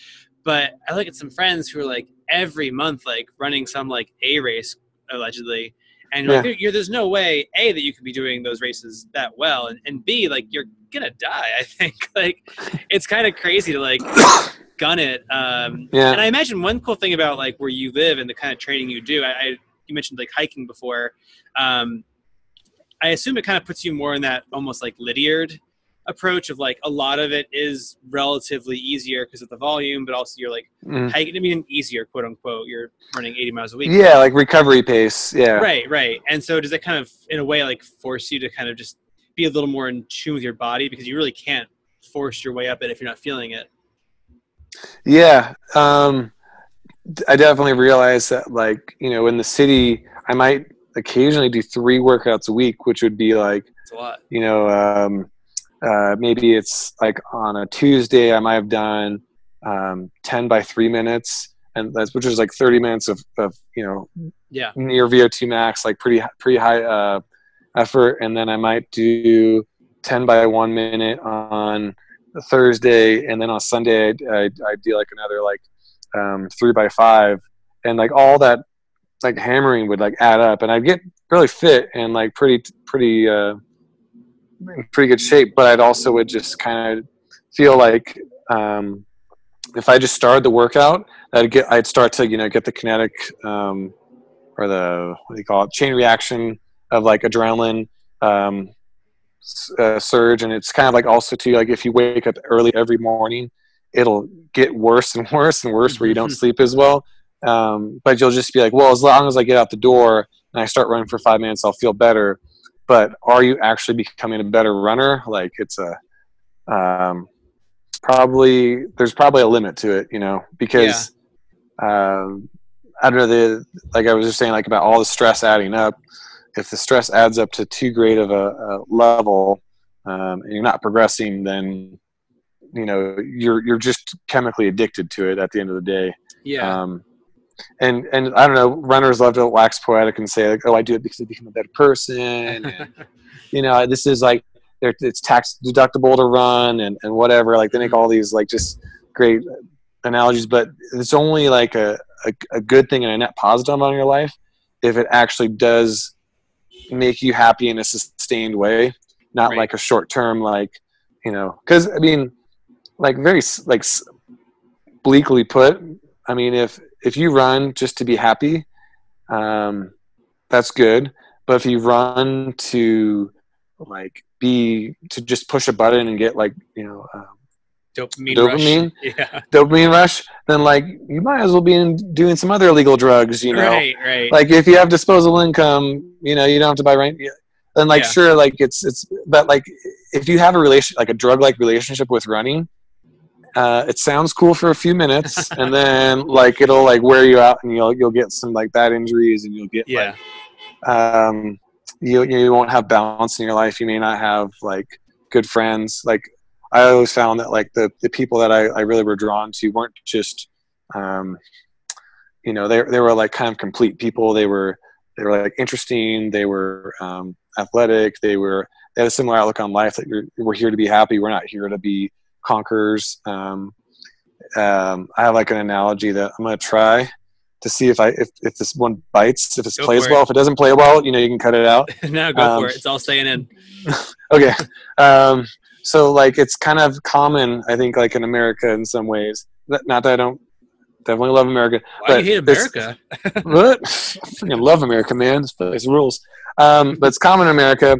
But I look at some friends who are like every month, like running some like A race allegedly. And you're like, there's no way, A, that you could be doing those races that well. And B, like, you're going to die, I think. Like, it's kind of crazy to like gun it. And I imagine one cool thing about like where you live and the kind of training you do, you mentioned like hiking before. I assume it kind of puts you more in that almost like Lydiard approach of like a lot of it is relatively easier because of the volume, but also you're like hiking, I mean, easier, quote unquote, you're running 80 miles a week. Yeah, like recovery pace. Yeah. Right. And so does that kind of, in a way, like force you to kind of just be a little more in tune with your body, because you really can't force your way up it if you're not feeling it? Yeah. I definitely realized that, like, in the city, I might occasionally do 3 workouts a week, which would be like, that's a lot. Maybe it's like on a Tuesday, I might have done 10 by 3 minutes, and which is like 30 minutes of near VO2 max, like pretty high effort. And then I might do 10 by 1 minute on a Thursday, and then on Sunday I do like another like 3 by 5, and like all that like hammering would like add up, and I'd get really fit and like pretty good shape. But I'd also would just kind of feel like if I just started the workout, I'd start to get the kinetic or the, what do you call it, chain reaction of like adrenaline surge. And it's kind of like also too, like if you wake up early every morning, it'll get worse and worse and worse where you don't sleep as well. But you'll just be like, well, as long as I get out the door and I start running for 5 minutes, I'll feel better. But are you actually becoming a better runner? Like it's there's probably a limit to it, because I don't know, like I was just saying, like about all the stress adding up. If the stress adds up to too great of a level, and you're not progressing, then you're just chemically addicted to it at the end of the day. Yeah. And I don't know, runners love to wax poetic and say like, oh, I do it because I become a better person, and this is like it's tax deductible to run and whatever. Like they make all these like just great analogies, but it's only like a good thing and a net positive on your life if it actually does make you happy in a sustained way, not like a short term, like, because I mean, like very like bleakly put, I mean, if you run just to be happy, that's good. But if you run to like to just push a button and get like, dopamine rush, then like you might as well be doing some other illegal drugs, Right. Like if you have disposable income, you don't have to buy rent. Then like, sure, like it's, but like if you have a drug-like relationship with running, it sounds cool for a few minutes, and then like it'll like wear you out, and you'll get some like bad injuries, and you'll get you won't have balance in your life. You may not have like good friends. Like I always found that like the people that I really were drawn to weren't just they were like kind of complete people. They were like interesting. They were athletic. They had a similar outlook on life, that we're here to be happy. We're not here to be conquerors. I have like an analogy that I'm going to try to see if this one bites, if it plays well. If it doesn't play well, you can cut it out. No, go for it. It's all staying in. Okay. So like it's kind of common, I think, like in America in some ways. Not that I don't definitely love America. Why do you hate America? What? I freaking love America, man. This place rules. But it's common in America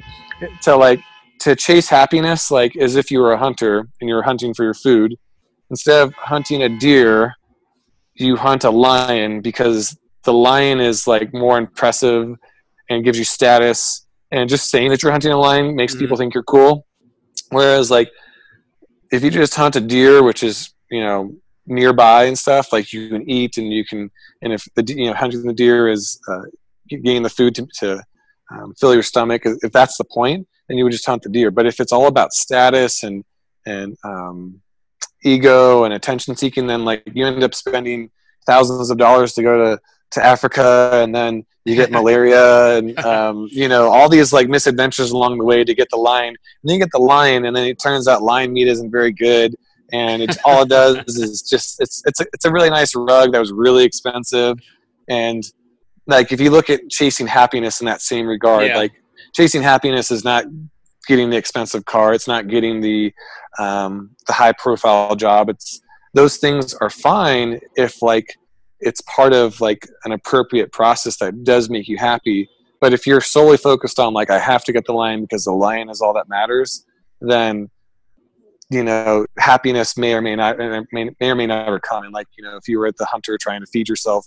to chase happiness, like as if you were a hunter and you're hunting for your food. Instead of hunting a deer, you hunt a lion, because the lion is like more impressive and gives you status. And just saying that you're hunting a lion makes people think you're cool. Whereas like if you just hunt a deer, which is, nearby and stuff, like you can eat and you can, and if the hunting the deer is getting the food to fill your stomach, if that's the point, then you would just hunt the deer. But if it's all about status and ego and attention seeking, then like you end up spending thousands of dollars to go to Africa, and then you get malaria and all these like misadventures along the way to get the lion. And then you get the lion, and then it turns out lion meat isn't very good, and it's all it does is just it's a really nice rug that was really expensive. And like if you look at chasing happiness in that same regard, like chasing happiness is not getting the expensive car, it's not getting the high profile job. It's those things are fine if like it's part of like an appropriate process that does make you happy. But if you're solely focused on like I have to get the lion because the lion is all that matters, then happiness may or may not ever come. And like if you were at the hunter trying to feed yourself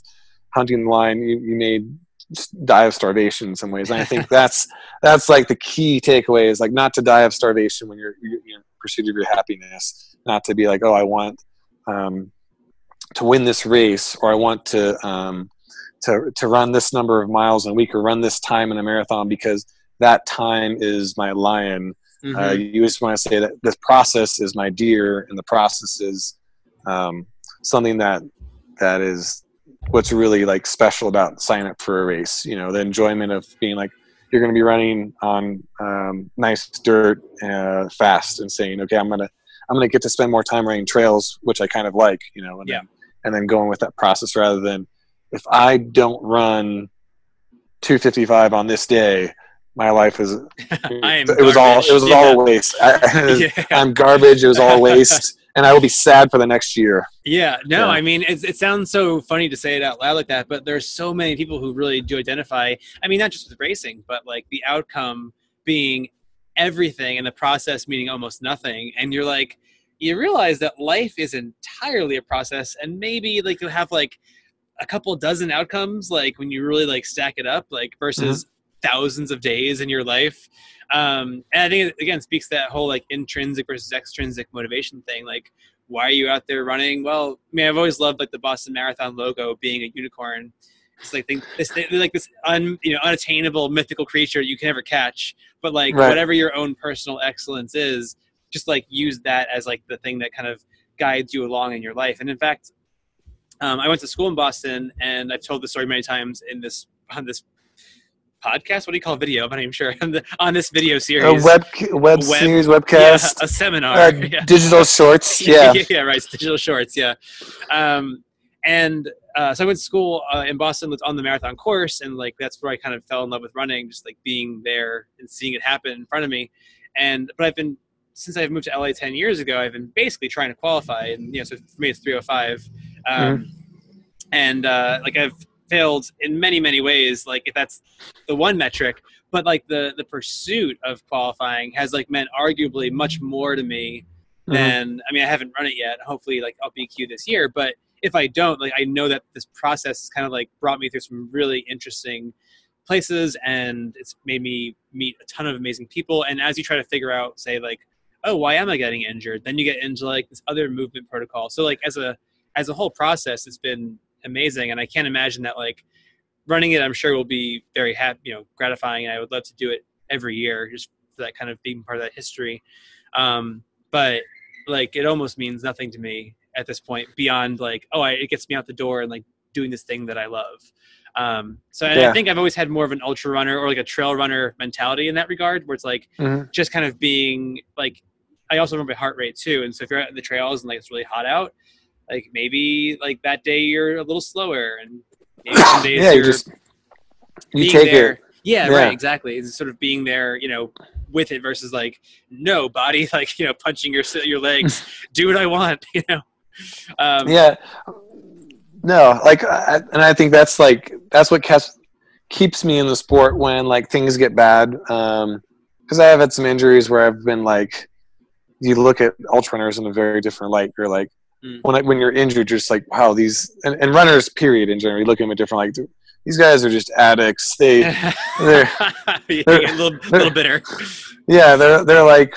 hunting the lion, you may just die of starvation in some ways. And I think that's like the key takeaway is like not to die of starvation when you're in pursuit of your happiness, not to be like, oh, I want to win this race, or I want to run this number of miles in a week, or run this time in a marathon because that time is my lion. You just want to say that this process is my deer, and the process is something that is what's really like special about signing up for a race. The enjoyment of being like you're going to be running on nice dirt fast, and saying, okay, I'm gonna get to spend more time running trails, which I kind of like, and then going with that process rather than if I don't run 2:55 on this day, my life is it was all a waste. I'm garbage. It was all a waste, and I will be sad for the next year. I mean, it sounds so funny to say it out loud like that, but there's so many people who really do identify. I mean, not just with racing, but like the outcome being everything and the process meaning almost nothing. And you're like, you realize that life is entirely a process, and maybe like you'll have like a couple dozen outcomes, like when you really like stack it up, like versus thousands of days in your life. And I think it again speaks to that whole like intrinsic versus extrinsic motivation thing. Like, why are you out there running? Well, I mean, I've always loved like the Boston Marathon logo being a unicorn. It's like this unattainable mythical creature you can never catch, but like whatever your own personal excellence is, just like use that as like the thing that kind of guides you along in your life. And in fact, I went to school in Boston, and I've told the story many times on this podcast. What do you call video? I'm not even sure. On this video series, a web series, webcast, a seminar, digital shorts, right, it's digital shorts, So I went to school in Boston on the marathon course, and like that's where I kind of fell in love with running, just like being there and seeing it happen in front of me. But since I've moved to LA 10 years ago, I've been basically trying to qualify, and so for me it's 3:05, and like I've failed in many, many ways, like if that's the one metric, but like the pursuit of qualifying has like meant arguably much more to me than, I mean, I haven't run it yet. Hopefully like I'll BQ this year, but if I don't, like, I know that this process has kind of like brought me through some really interesting places, and it's made me meet a ton of amazing people. And as you try to figure out, say like, oh, why am I getting injured? Then you get into like this other movement protocol. So like as a whole process, it's been amazing. And I can't imagine that like running it, I'm sure will be very happy, gratifying. And I would love to do it every year just for that kind of being part of that history. But like, it almost means nothing to me at this point beyond like, it gets me out the door and like doing this thing that I love. I think I've always had more of an ultra runner or like a trail runner mentality in that regard, where it's like just kind of being like, I also run my heart rate too. And so if you're at the trails and like it's really hot out, like maybe like that day you're a little slower, and maybe some days you take there. it. Yeah, right, exactly. It's sort of being there, with it versus like, no, body, like, punching your legs, do what I want, No, like, and I think that's what keeps me in the sport when like things get bad. Because I have had some injuries where I've been like, you look at ultra runners in a very different light. You're like, when you're injured, you're just like, wow, these and runners, period, in general, you look at them a different like. these guys are just addicts. They're a little bitter. Yeah, they're like,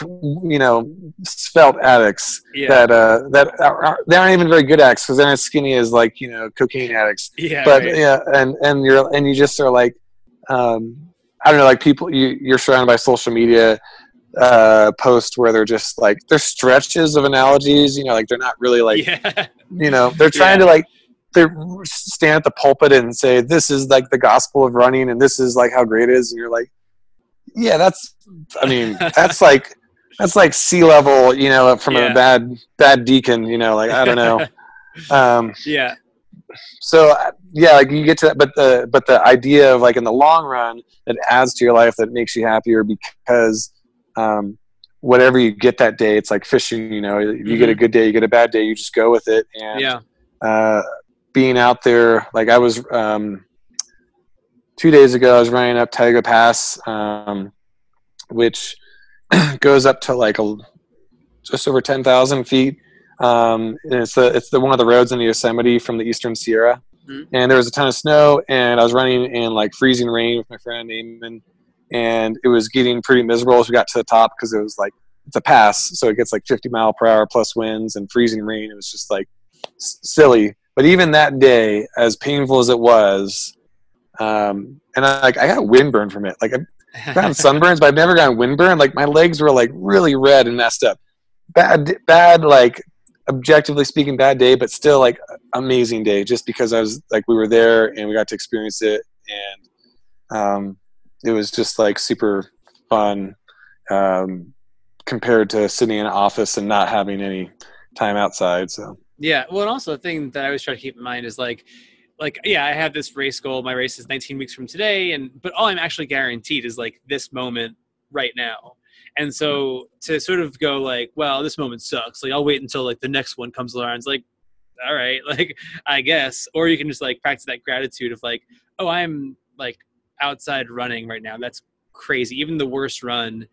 svelte addicts that they aren't even very good addicts because they're not as skinny as like cocaine addicts. Yeah, but right. yeah, and you just are like, I don't know, like people you're surrounded by social media posts where they're just like they're stretches of analogies. Like they're not really like they're trying to like they stand at the pulpit and say this is like the gospel of running and this is like how great it is, and you're like, yeah, that's like sea level, from a bad deacon, like I don't know. Yeah. So yeah, like you get to that, but the idea of like in the long run that adds to your life that makes you happier because whatever you get that day, it's like fishing. If you get a good day, you get a bad day, you just go with it. And being out there, like I was 2 days ago, I was running up Tioga Pass, which goes up to like just over 10,000 feet. And it's the one of the roads in the Yosemite from the Eastern Sierra. Mm-hmm. And there was a ton of snow, and I was running in like freezing rain with my friend Eamon, and it was getting pretty miserable as we got to the top because it was like it's a pass, so it gets like 50-mile-per-hour plus winds and freezing rain. It was just like silly. But even that day, as painful as it was, and I got windburn from it. Like I've gotten sunburns, but I've never gotten windburn. Like my legs were like really red and messed up. Bad, like objectively speaking, bad day, but still like amazing day. Just because I was like we were there and we got to experience it, and it was just like super fun compared to sitting in an office and not having any time outside. So. Yeah. Well, and also the thing that I always try to keep in mind is like, yeah, I have this race goal. My race is 19 weeks from today. But all I'm actually guaranteed is like this moment right now. And so to sort of go like, well, this moment sucks. Like I'll wait until like the next one comes around. It's like, all right, like I guess, or you can just like practice that gratitude of like, oh, I'm like outside running right now. That's crazy. Even the worst run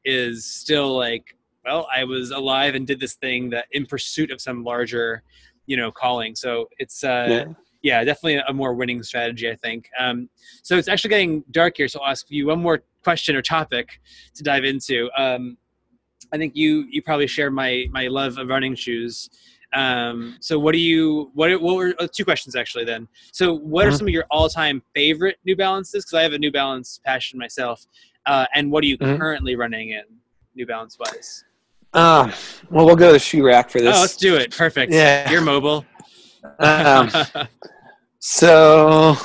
is still like, well, I was alive and did this thing that in pursuit of some larger, calling. So it's, yeah, definitely a more winning strategy, I think. So it's actually getting dark here. So I'll ask you one more question or topic to dive into. I think you probably share my love of running shoes. So what were two questions actually then. So what are some of your all-time favorite New Balances? Because I have a New Balance passion myself. And what are you currently running in New Balance wise? Well, we'll go to the shoe rack for this. Oh, let's do it. Perfect. Yeah. You're mobile. So,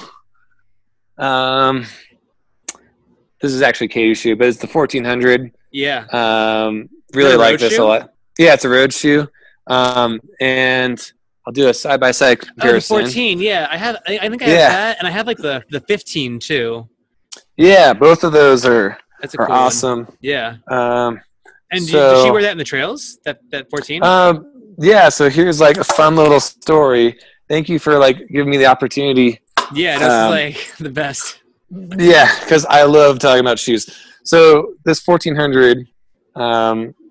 this is actually Katie's shoe, but it's the 1400. Yeah. Really like this a lot. Yeah, it's a road shoe. And I'll do a side-by-side comparison. Oh, the 14, yeah. I think I have that, and I have like the 15 too. Yeah, both of those are cool awesome. One. Yeah. And so, did she wear that in the trails? That 14? Yeah. So here's like a fun little story. Thank you for like giving me the opportunity. Yeah, that's like the best. Yeah, because I love talking about shoes. So this 1400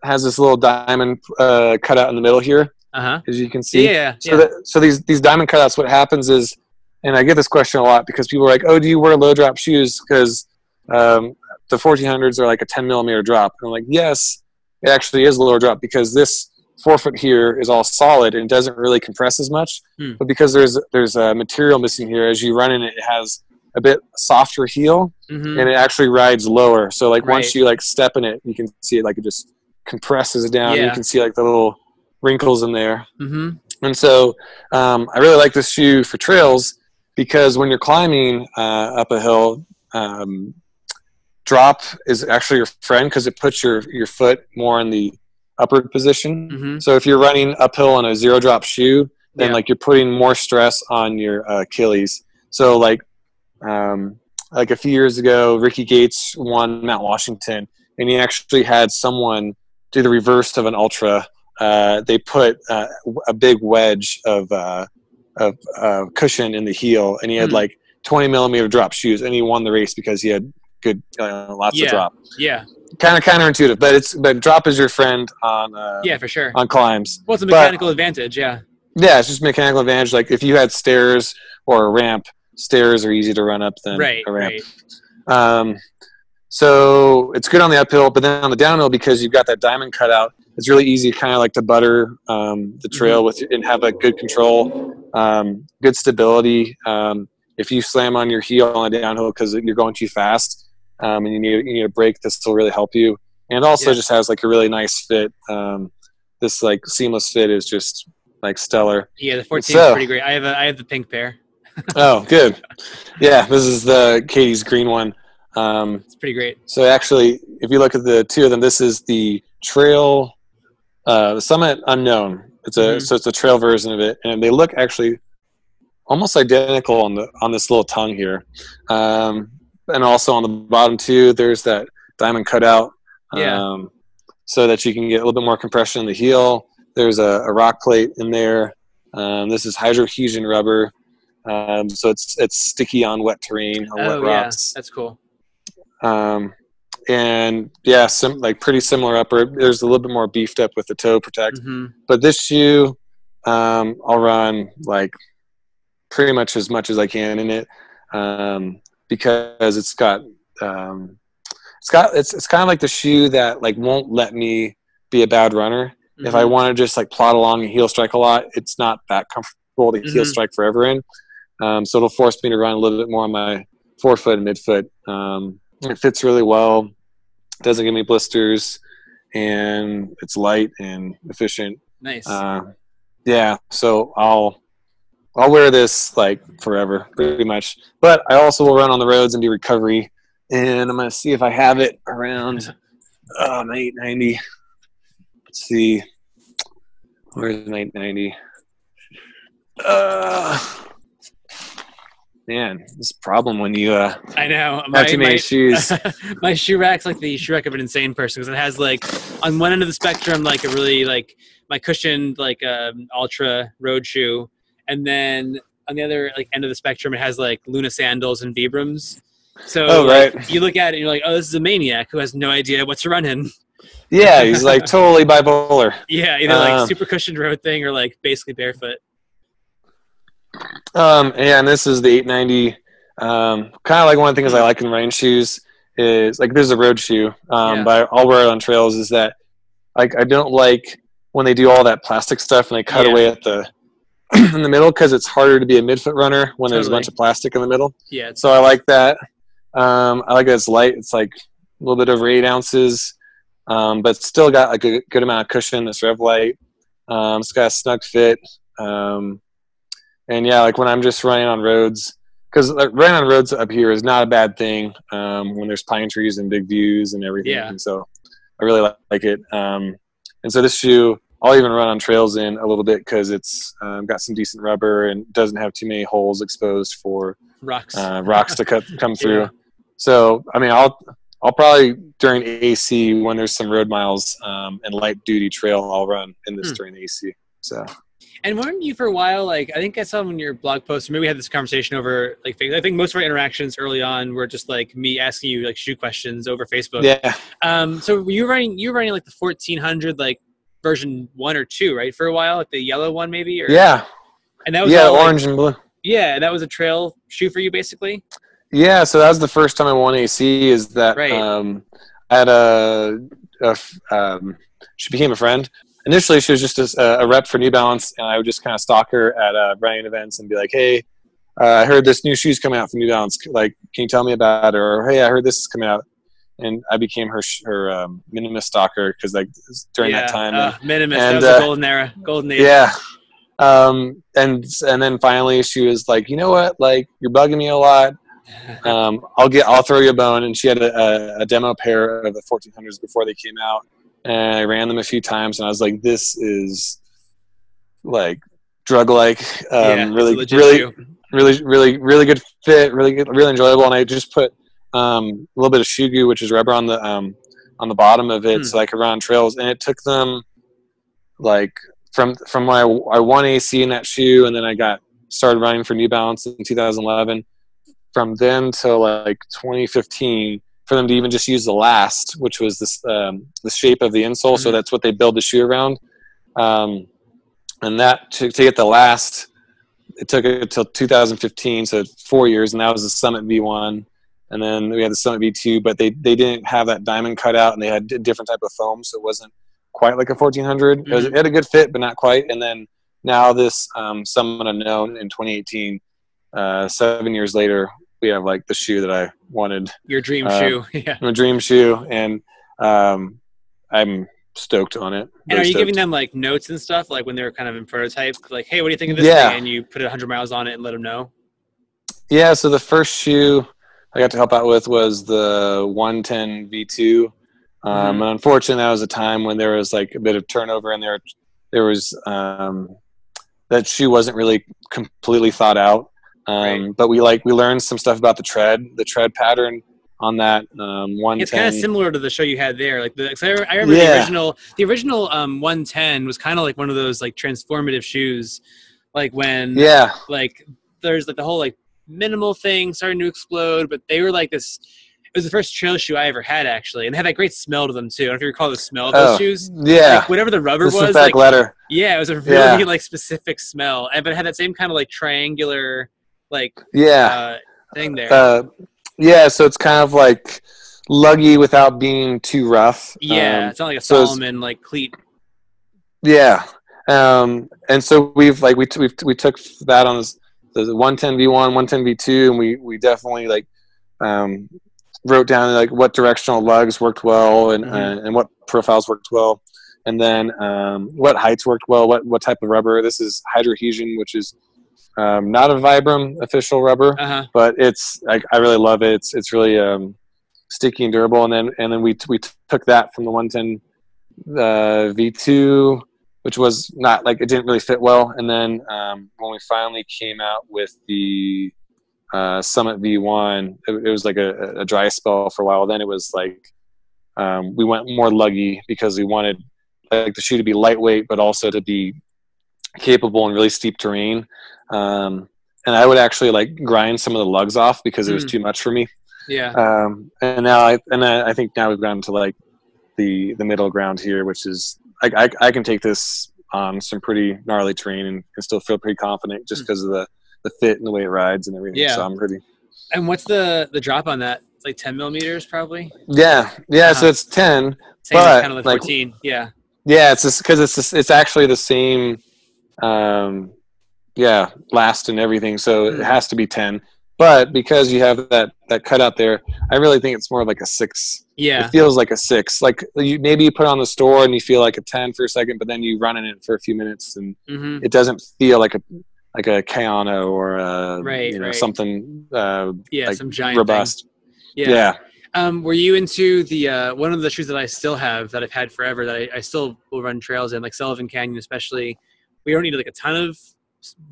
has this little diamond cutout in the middle here, as you can see. Yeah. So these diamond cutouts, what happens is, and I get this question a lot because people are like, "Oh, do you wear low drop shoes?" Because the 1400s are like a 10 millimeter drop. And I'm like, yes, it actually is a lower drop because this forefoot here is all solid and doesn't really compress as much. But because there's a material missing here, as you run in it, it has a bit softer heel and it actually rides lower. So like once you like step in it, you can see it like it just compresses down. You can see like the little wrinkles in there. And so I really like this shoe for trails because when you're climbing up a hill, drop is actually your friend because it puts your foot more in the upward position. So if you're running uphill on a zero drop shoe, then like you're putting more stress on your Achilles. So like a few years ago, Ricky Gates won Mount Washington, and he actually had someone do the reverse of an ultra. They put a big wedge of cushion in the heel, and he had like 20 millimeter drop shoes, and he won the race because he had good lots of drop. Kind of counterintuitive, but drop is your friend on for sure on climbs. Well, it's a mechanical advantage. Yeah, it's just mechanical advantage. Like if you had stairs or a ramp, stairs are easy to run up than Right, a ramp. right. So it's good on the uphill, but then on the downhill, because you've got that diamond cutout, it's really easy kind of like to butter the trail with and have a good control, good stability. If you slam on your heel on a downhill because you're going too fast and you need a brake, this will really help you. And it also just has like a really nice fit. This like seamless fit is just like stellar. Yeah, the 14 is pretty great. I have the pink pair. Oh, good. Yeah, this is the Katie's green one. It's pretty great. So actually, if you look at the two of them, this is the trail, the Summit Unknown. So it's a trail version of it, and they look actually almost identical on this little tongue here, and also on the bottom too. There's that diamond cutout, so that you can get a little bit more compression in the heel. There's a rock plate in there. This is hydrohesion rubber, so it's sticky on wet terrain, on wet rocks. That's cool. And yeah, like pretty similar upper. There's a little bit more beefed up with the toe protect, but this shoe, I'll run like pretty much as I can in it, because it's kind of like the shoe that like won't let me be a bad runner. If I want to just like plod along and heel strike a lot, it's not that comfortable to heel strike forever in. So it'll force me to run a little bit more on my forefoot and midfoot. It fits really well, doesn't give me blisters, and it's light and efficient. Nice. Yeah, so I'll wear this like forever, pretty much. But I also will run on the roads and do recovery, and I'm going to see if I have it around my 890. Let's see. Where's my 890? Man, this problem when you I know have too many shoes. My shoe rack's like the shoe rack of an insane person, because it has like on one end of the spectrum like a really like my cushioned like ultra road shoe, and then on the other like end of the spectrum it has like Luna sandals and Vibrams. So you look at it and you're like, oh, this is a maniac who has no idea what to run in. Yeah, he's like totally bipolar. Yeah, either like super cushioned road thing or like basically barefoot. And this is the 890. Kind of like one of the things I like in running shoes is like this is a road shoe, but I'll wear it on trails. Is that like I don't like when they do all that plastic stuff and they cut away at the in the middle, because it's harder to be a midfoot runner when there's a bunch of plastic in the middle. Yeah. So I like that. I like that it's light. It's like a little bit over 8 ounces, but still got like a good amount of cushion. It's rev light. It's got a snug fit. And yeah, like when I'm just running on roads, because like, running on roads up here is not a bad thing when there's pine trees and big views and everything. Yeah. And so I really like it. And so this shoe, I'll even run on trails in a little bit because it's got some decent rubber and doesn't have too many holes exposed for rocks to come through. Yeah. So I mean, I'll probably during AC when there's some road miles and light duty trail, I'll run in this during the AC. So. And weren't you for a while, like, I think I saw in your blog post, or maybe we had this conversation over, like, Facebook. I think most of our interactions early on were just, like, me asking you, like, shoe questions over Facebook. Yeah. So you were running, like, the 1400, like, version 1 or 2, right, for a while? Like, the yellow one, maybe? Or, yeah. And that was orange and blue. Yeah, that was a trail shoe for you, basically? Yeah, so that was the first time I won AC, is that I had she became a friend. Initially, she was just a rep for New Balance, and I would just kind of stalk her at running events and be like, hey, I heard this new shoe's coming out from New Balance. Like, can you tell me about it? Or, hey, I heard this is coming out. And I became her minimalist stalker because, like, during that time. Minimalist, that was the golden era, golden age. Yeah. And then finally she was like, you know what? Like, you're bugging me a lot. I'll throw you a bone. And she had a demo pair of the 1400s before they came out. And I ran them a few times, and I was like, "This is like drug-like, really good fit, really enjoyable." And I just put a little bit of shoe goo, which is rubber on the bottom of it, so I could run on trails. And it took them like from when I won AC in that shoe, and then I started running for New Balance in 2011. From then till like 2015. For them to even just use the last, which was this the shape of the insole, so that's what they build the shoe around. And that to get the last it took it until 2015, so 4 years, and that was the Summit V1. And then we had the Summit V2, but they didn't have that diamond cutout, and they had a different type of foam, so it wasn't quite like a 1400. It had a good fit, but not quite. And then now this Summit Unknown in 2018, 7 years later, we have like the shoe that I wanted. Your dream shoe. Yeah. My dream shoe, and I'm stoked on it. And are you giving them like notes and stuff, like when they're kind of in prototype, like, hey, what do you think of this thing? And you put 100 miles on it and let them know? Yeah, so the first shoe I got to help out with was the 110 V2. And unfortunately, that was a time when there was like a bit of turnover, and there was that shoe wasn't really completely thought out. But we learned some stuff about the tread pattern on that 110. It's kind of similar to the show you had there. Like I remember the original 110 was kind of like one of those like transformative shoes, like when like there's like the whole like minimal thing starting to explode, but they were like this. It was the first trail shoe I ever had, actually, and they had that great smell to them too. I don't know if you recall the smell of those shoes. Yeah, like, whatever the rubber was, like leather. Yeah, it was a really like specific smell, but it had that same kind of like triangular like thing there. Yeah, so it's kind of like luggy without being too rough. Yeah, it's not like a Solomon like cleat. Yeah, and so we took that on the 110 V1, 110 V2, and we definitely like wrote down like what directional lugs worked well and what profiles worked well, and then what heights worked well, what type of rubber. This is hydrohesion, which is not a Vibram official rubber, but it's I really love it. It's really sticky and durable. And then we took that from the 110 V2, which was not like, it didn't really fit well. And then when we finally came out with the Summit V1, it was like a dry spell for a while. Then it was like we went more luggy because we wanted like the shoe to be lightweight, but also to be capable in really steep terrain. And I would actually like grind some of the lugs off because it was too much for me. Yeah. And now I think now we've gotten to like the middle ground here, which is I can take this on some pretty gnarly terrain and still feel pretty confident just because of the fit and the way it rides and everything. Yeah. So I'm pretty. And what's the drop on that? It's like 10 millimeters probably. Yeah. So it's 10, same but kind of like 14. Yeah. Yeah. It's just because it's actually the same. Last and everything. So it has to be 10. But because you have that cutout there, I really think it's more like a 6. Yeah. It feels like a 6. Like maybe you put it on the store and you feel like a 10 for a second, but then you run in it for a few minutes and it doesn't feel like a Kayano or something like some giant robust. Thing. Yeah. Were you into the one of the shoes that I still have that I've had forever that I still will run trails in, like Sullivan Canyon especially? We don't need like a ton of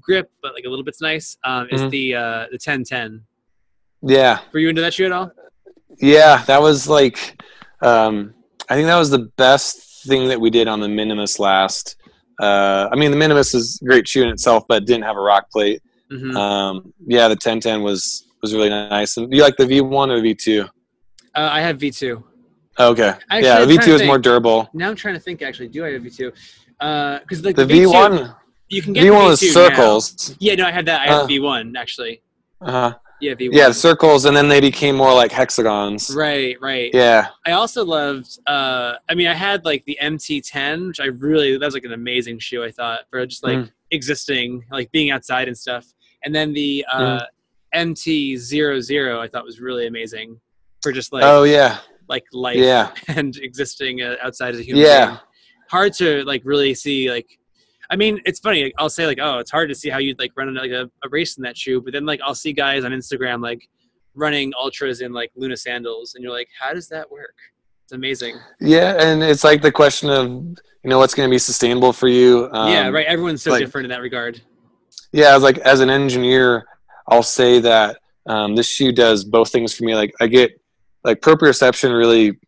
grip, but like a little bit's nice. Is the 1010. Yeah. Were you into that shoe at all? Yeah, that was like I think that was the best thing that we did on the Minimus last. I mean, the Minimus is a great shoe in itself, but didn't have a rock plate. The 1010 was really nice. And do you like the V1 or V2? I have V2. Okay. Actually, the V2 is more durable. Now I'm trying to think, actually, do I have V2? Because the V1, you can get V1 the V2 was circles. Now. Yeah, no, I had that. I have V1 actually. Yeah, V1. Yeah, circles, and then they became more like hexagons. Right. Yeah. I also loved. I had like the MT10, which that was like an amazing shoe. I thought for just like existing, like being outside and stuff. And then the MT00, I thought was really amazing for just like like life and existing outside as a human being. Hard to like really see like. I mean, it's funny. Like, I'll say like, oh, it's hard to see how you'd like run like a race in that shoe. But then like I'll see guys on Instagram like running ultras in like Luna sandals, and you're like, how does that work? It's amazing. Yeah, and it's like the question of what's going to be sustainable for you. Right. Everyone's so different in that regard. Yeah, like as an engineer, I'll say that this shoe does both things for me. Like I get like proprioception really,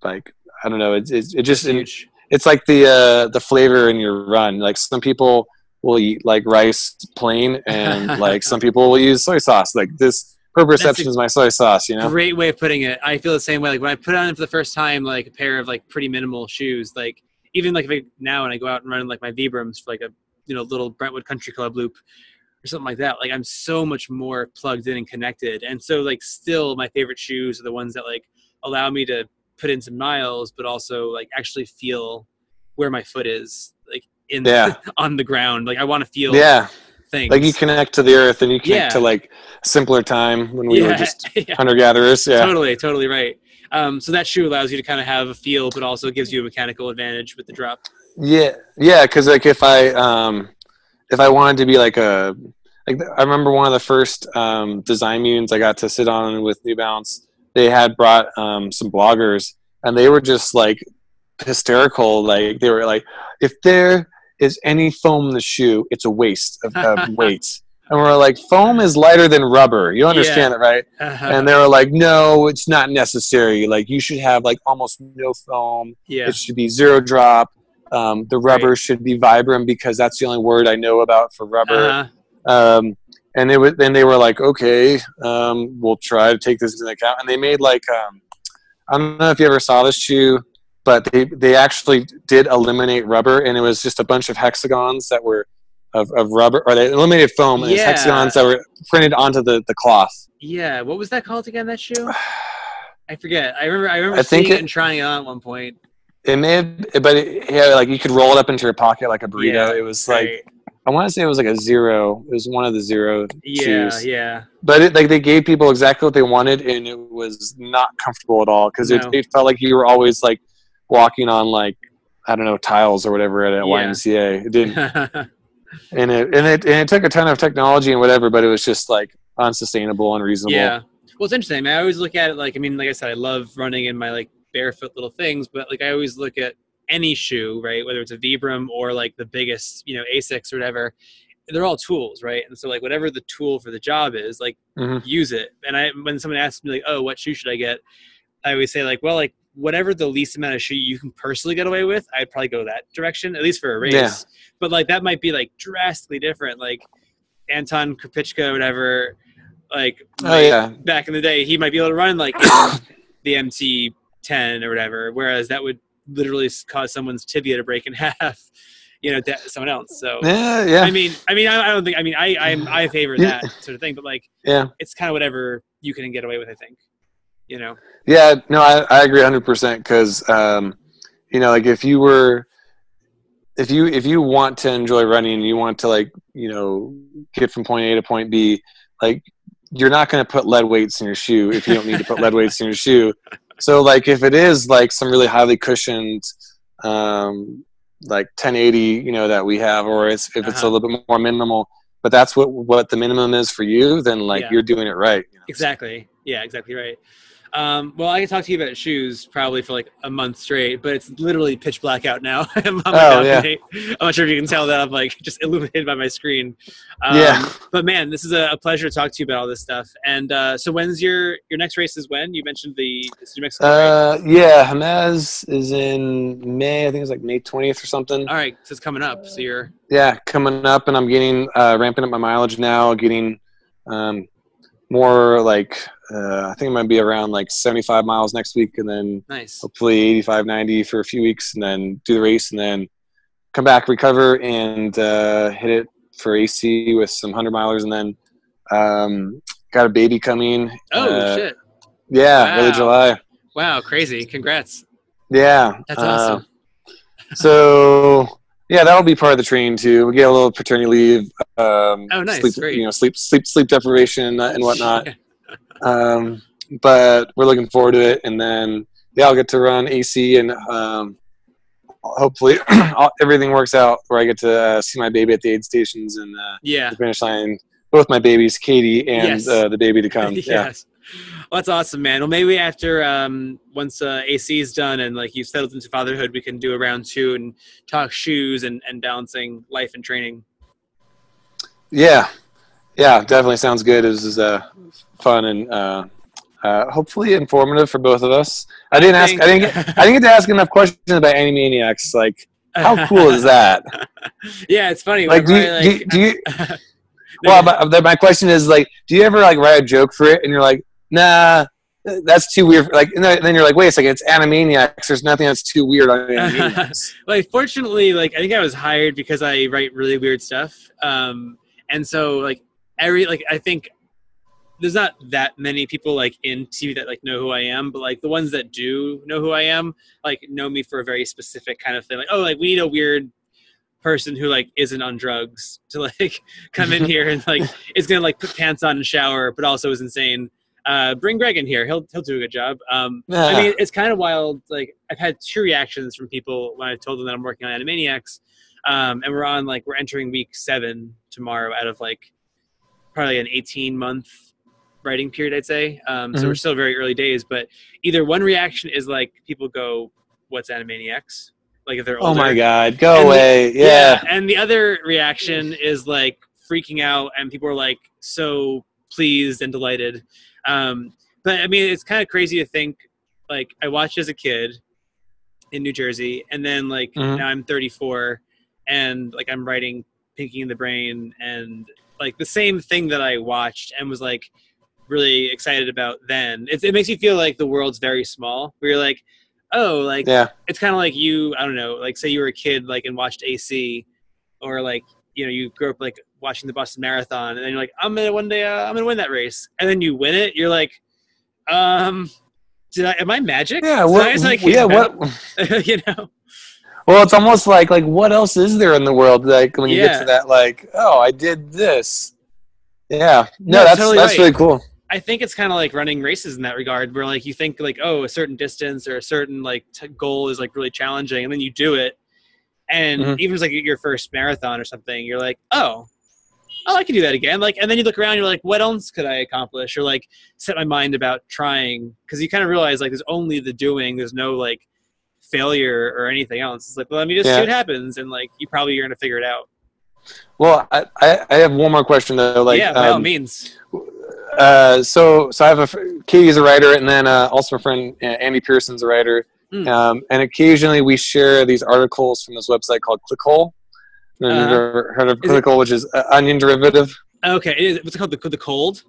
like I don't know. It just huge. It's like the flavor in your run. Like some people will eat like rice plain, and like some people will use soy sauce. Like this proprioception is my soy sauce. Great way of putting it. I feel the same way. Like when I put on for the first time, like a pair of like pretty minimal shoes. Like even like now when I go out and run like my Vibrams for like a little Brentwood Country Club loop, or something like that, like I'm so much more plugged in and connected. And so like still my favorite shoes are the ones that like allow me to put in some miles, but also like actually feel where my foot is, like in on the ground. Like I want to feel things. Like you connect to the earth and you connect to like a simpler time when we were just hunter-gatherers. Yeah, totally right. So that shoe allows you to kind of have a feel, but also gives you a mechanical advantage with the drop. Yeah, because like if I wanted to be like I remember one of the first design meetings I got to sit on with New Balance. They had brought some bloggers, and they were just like hysterical. Like they were like, if there is any foam in the shoe, it's a waste of weight. And we're like, foam is lighter than rubber. You understand it, right? And they were like, no, it's not necessary. Like you should have like almost no foam. It should be zero drop. The rubber should be vibrant because that's the only word I know about for rubber. And they were like, okay, we'll try to take this into account. And they made like, I don't know if you ever saw this shoe, but they actually did eliminate rubber, and it was just a bunch of hexagons that were of rubber, or they eliminated foam, and it's hexagons that were printed onto the cloth. Yeah, what was that called again? That shoe? I forget. I remember seeing it and trying it on at one point. It may have, but like you could roll it up into your pocket like a burrito. It was like I want to say it was like a zero. It was one of the zero shoes. Yeah. But they gave people exactly what they wanted, and it was not comfortable at all because it felt like you were always like walking on like, I don't know, tiles or whatever at a YMCA. It didn't, and it took a ton of technology and whatever, but it was just like unsustainable and unreasonable. Yeah. Well, it's interesting. I always look at it like, I mean, like I said, I love running in my like barefoot little things, but like I always look at any shoe, right? Whether it's a Vibram or like the biggest, Asics or whatever, they're all tools, right? And so like whatever the tool for the job is, like use it. And when someone asks me like, oh, what shoe should I get? I always say like, well, like whatever the least amount of shoe you can personally get away with, I'd probably go that direction, at least for a race. Yeah. But like that might be like drastically different. Like Anton Krupicka or whatever, like back in the day, he might be able to run like the MT10 or whatever, whereas that would literally cause someone's tibia to break in half, someone else. So I mean, I don't think. I mean, I favor that sort of thing, but like, it's kind of whatever you can get away with. I think, Yeah, no, I agree 100% because, like if you want to enjoy running, you want to like, get from point A to point B, like you're not going to put lead weights in your shoe if you don't need to put lead weights in your shoe. So like if it is like some really highly cushioned, like 1080, that we have, or if it's a little bit more minimal, but that's what the minimum is for you, then like you're doing it right. Exactly. Yeah, exactly right. Well, I can talk to you about shoes probably for like a month straight, but it's literally pitch black out now. I'm not sure if you can tell that I'm like just illuminated by my screen. But man, this is a pleasure to talk to you about all this stuff. And so when's your next race is when? You mentioned the New Mexico race. Yeah, Jamez is in May. I think it's like May 20th or something. All right, so it's coming up. So you're coming up, and I'm getting ramping up my mileage now, getting more like I think it might be around like 75 miles next week, and then hopefully 85, 90 for a few weeks, and then do the race, and then come back, recover, and hit it for AC with some 100-milers, and then got a baby coming. Oh, shit. Yeah, early July. Wow, crazy. Congrats. Yeah. That's awesome. So, yeah, that'll be part of the training, too. We get a little paternity leave. Nice. Sleep, great. Sleep deprivation and whatnot. But we're looking forward to it, and then I'll get to run AC, and hopefully everything works out where I get to see my baby at the aid stations and the finish line. Both my babies, Katie and the baby to come. Yes. Well, that's awesome, man. Well, maybe after once AC is done and like you've settled into fatherhood, we can do a round 2 and talk shoes and balancing life and training. Yeah, definitely sounds good. It was fun and hopefully informative for both of us. I didn't get to ask enough questions about Animaniacs. Like, how cool is that? Yeah, it's funny. Like, do you? Well, my question is like, do you ever like write a joke for it and you're like, nah, that's too weird. Like, and then you're like, wait a second, it's Animaniacs. There's nothing that's too weird on Animaniacs. Like, fortunately, like I think I was hired because I write really weird stuff. And And so like I think there's not that many people like in TV that like know who I am, but like the ones that do know who I am, like know me for a very specific kind of thing. Like, oh, like we need a weird person who like isn't on drugs to like come in here and like is gonna like put pants on and shower, but also is insane. Bring Greg in here; he'll do a good job. I mean, it's kind of wild. Like I've had 2 reactions from people when I told them that I'm working on Animaniacs, and we're entering week 7 tomorrow out of like probably an 18-month writing period, I'd say. So we're still very early days, but either one reaction is like people go, "What's Animaniacs?" Like if they're older. Oh my God, go away. Yeah. And the other reaction is like freaking out, and people are like so pleased and delighted. But I mean, it's kind of crazy to think like I watched as a kid in New Jersey, and then like now I'm 34 and like I'm writing Pinky and the Brain, and like the same thing that I watched and was like really excited about then. It makes you feel like the world's very small, where you're like, oh, like it's kind of like you, I don't know, like say you were a kid like and watched AC, or like, you know, you grew up like watching the Boston Marathon, and then you're like, I'm gonna win that race, and then you win it. You're like, am I magic? Yeah, what? You know. Well, it's almost like what else is there in the world? Like when you get to that, like, oh, I did this. Yeah, no, that's totally that's right. really cool. I think it's kind of like running races in that regard, where like you think like, oh, a certain distance or a certain like goal is like really challenging, and then you do it, and even if it's like your first marathon or something, you're like, oh, I can do that again. Like, and then you look around, you're like, what else could I accomplish, or like set my mind about trying, because you kind of realize like there's only the doing, there's no like failure or anything else. It's like, well, let me just see what happens, and like you probably are gonna figure it out. Well, I have one more question though. Like, by all means. So I have Katie's a writer, and then also my friend Andy Pearson's a writer. And occasionally we share these articles from this website called Clickhole. Have you ever heard of Clickhole, which is onion derivative? Okay, what's it called? The Cold?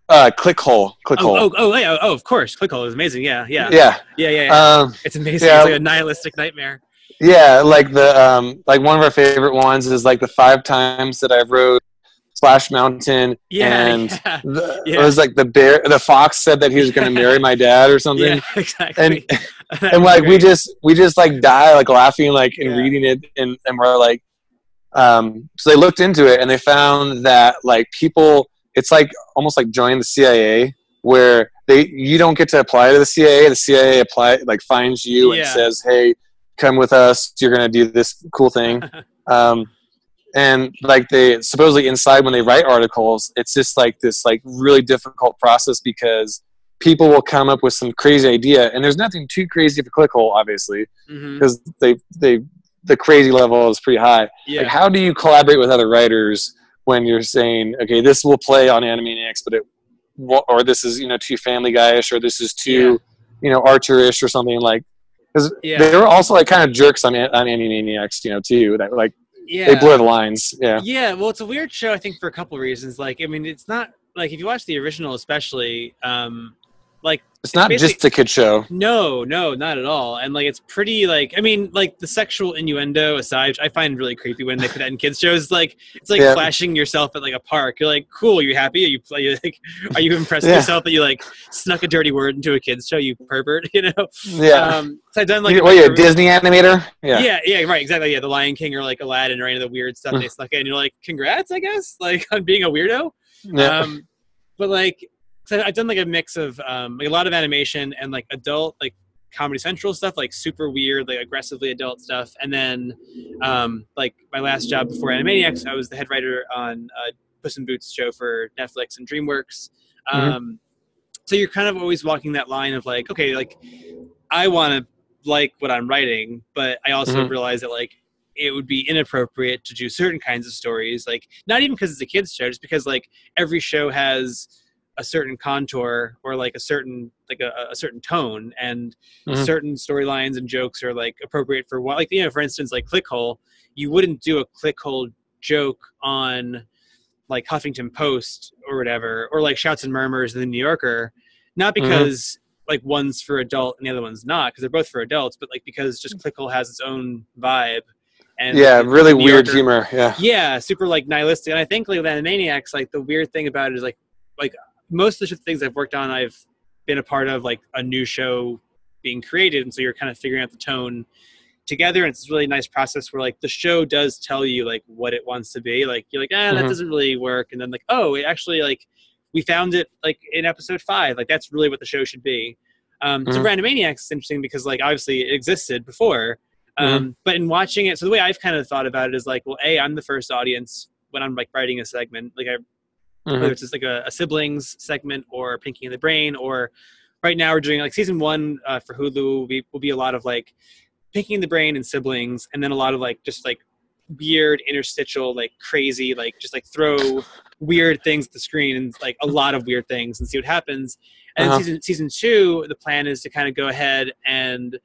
Clickhole. Oh, of course. Clickhole is amazing. Yeah. It's amazing. It's like a nihilistic nightmare. Yeah, like the like one of our favorite ones is like the 5 times that I wrote Splash Mountain, and it was like the fox said that he was going to marry my dad or something. Yeah, exactly. And like we just like die like laughing like and reading it, and we're like, so they looked into it and they found that like people, it's like almost like joining the CIA, where you don't get to apply to the CIA. The CIA finds you and says, hey, come with us, you're going to do this cool thing. And like they supposedly inside when they write articles, it's just like this like really difficult process, because people will come up with some crazy idea, and there's nothing too crazy for Clickhole, obviously, because the crazy level is pretty high. Like, how do you collaborate with other writers when you're saying, okay, this will play on Animaniacs, or this is, you know, too Family Guy-ish, or this is too, you know, Archer-ish or something, like, because they were also like kind of jerks on Animaniacs, you know, too, that like they blur the lines. Yeah. Well, it's a weird show, I think, for a couple of reasons. Like, I mean, it's not like if you watch the original, especially, like it's not just a kid show. No, not at all. And like it's pretty like, I mean, like the sexual innuendo aside, which I find really creepy when they put that in kids shows. Like it's like flashing yourself at like a park. You're like, cool, are you happy? Are you impressed with yourself that you like snuck a dirty word into a kid's show, you pervert, you know? Yeah. So I've done like a Disney animator? Yeah, right, exactly. Yeah, the Lion King or like Aladdin or any of the weird stuff they snuck in. You're like, congrats, I guess, like on being a weirdo. But like, so I've done like a mix of like a lot of animation and like adult, like Comedy Central stuff, like super weird, like aggressively adult stuff. And then like my last job before Animaniacs, I was the head writer on Puss in Boots show for Netflix and DreamWorks. So you're kind of always walking that line of like, okay, like I want to like what I'm writing, but I also realize that like it would be inappropriate to do certain kinds of stories, like not even because it's a kid's show, just because like every show has a certain contour or like a certain like a certain tone, and certain storylines and jokes are like appropriate for what, like, you know, for instance, like Clickhole, you wouldn't do a Clickhole joke on like Huffington Post or whatever, or like Shouts and Murmurs in the New Yorker, not because like one's for adult and the other one's not, because they're both for adults, but like because just Clickhole has its own vibe. and Yeah, like, really the New weird Yorker. humor. Yeah. Yeah, super like nihilistic. And I think like with Animaniacs, like the weird thing about it is like most of the things I've worked on, I've been a part of like a new show being created, and so you're kind of figuring out the tone together. And it's this really nice process where like the show does tell you like what it wants to be. Like you're like, that doesn't really work, and then like, oh, it actually like we found it like in episode 5. Like that's really what the show should be. So for Animaniacs, it's interesting because like obviously it existed before. But in watching it, so the way I've kind of thought about it is like, well, I'm the first audience when I'm like writing a segment, like whether it's just like a siblings segment or Pinky and the Brain, or right now we're doing like season 1 for Hulu will be a lot of like Pinky and the Brain and siblings, and then a lot of like just like weird interstitial, like crazy, like just like throw weird things at the screen and like a lot of weird things and see what happens. And then season 2, the plan is to kind of go ahead and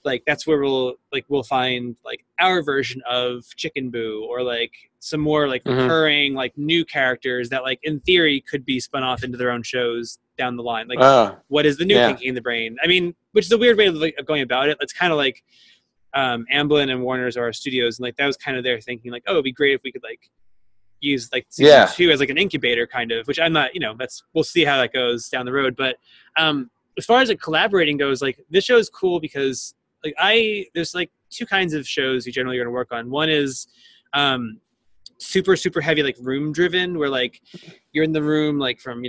like that's where we'll find like our version of Chicken Boo, or like some more like recurring like new characters that like in theory could be spun off into their own shows down the line. Like what is the new Pinky and the Brain? I mean, which is a weird way of going about it. It's kind of like Amblin and Warner's are our studios, and like that was kind of their thinking. Like, oh, it'd be great if we could like use like season 2 as like an incubator kind of. Which I'm not, we'll see how that goes down the road. But as far as like collaborating goes, like this show is cool because like there's like 2 kinds of shows you generally are going to work on. One is super heavy like room driven, where like you're in the room like from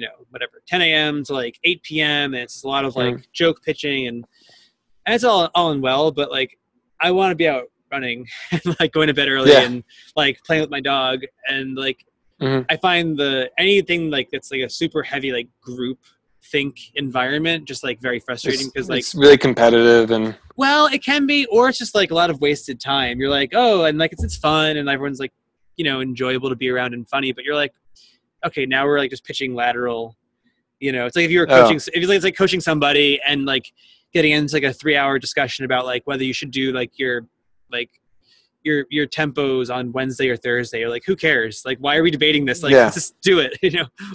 10 a.m. to like 8 p.m. and it's just a lot of like joke pitching and it's all in well, but like I want to be out running and like going to bed early and like playing with my dog, and like I find anything like that's like a super heavy like group think environment just like very frustrating because like it's really competitive. And well, it can be, or it's just like a lot of wasted time. You're like, oh, and like it's fun and everyone's like enjoyable to be around and funny, but you're like, okay, now we're like just pitching lateral. It's like if you were coaching, it's like coaching somebody and like getting into like a 3-hour discussion about like whether you should do like your tempos on Wednesday or Thursday. You're like, who cares? Like, why are we debating this? Like, let's just do it.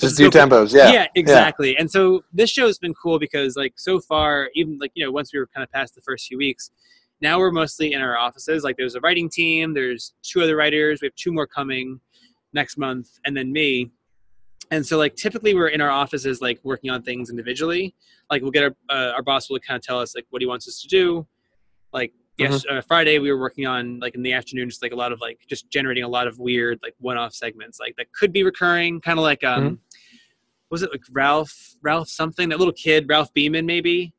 Just do tempos. Yeah, exactly. And so this show has been cool because like so far, even like once we were kind of past the first few weeks, now we're mostly in our offices. Like there's a writing team, there's 2 other writers, we have 2 more coming next month, and then me. And so like typically we're in our offices like working on things individually. Like we'll get our boss will kind of tell us like what he wants us to do. Like Friday we were working on like in the afternoon just like a lot of like just generating a lot of weird like one-off segments like that could be recurring, kind of like was it like Ralph something, that little kid Ralph Beeman maybe,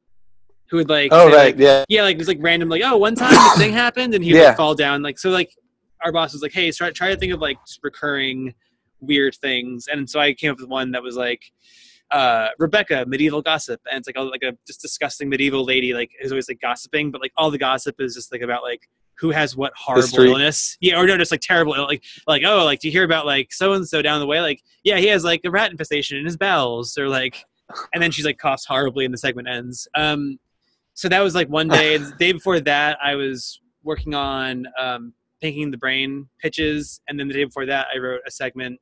who would like like it was like random like, oh, one time this thing happened and he'd like fall down, like, so like our boss was like, hey, try to think of like recurring weird things. And so I came up with one that was like Rebecca, medieval gossip, and it's like a just disgusting medieval lady like is always like gossiping, but like all the gossip is just like about like who has what horrible illness, or no, just like terrible like oh, like do you hear about like so and so down the way, like he has like a rat infestation in his bowels, or like, and then she's like coughs horribly and the segment ends. So that was like one day. The day before that I was working on Pinky and the Brain pitches, and then the day before that I wrote a segment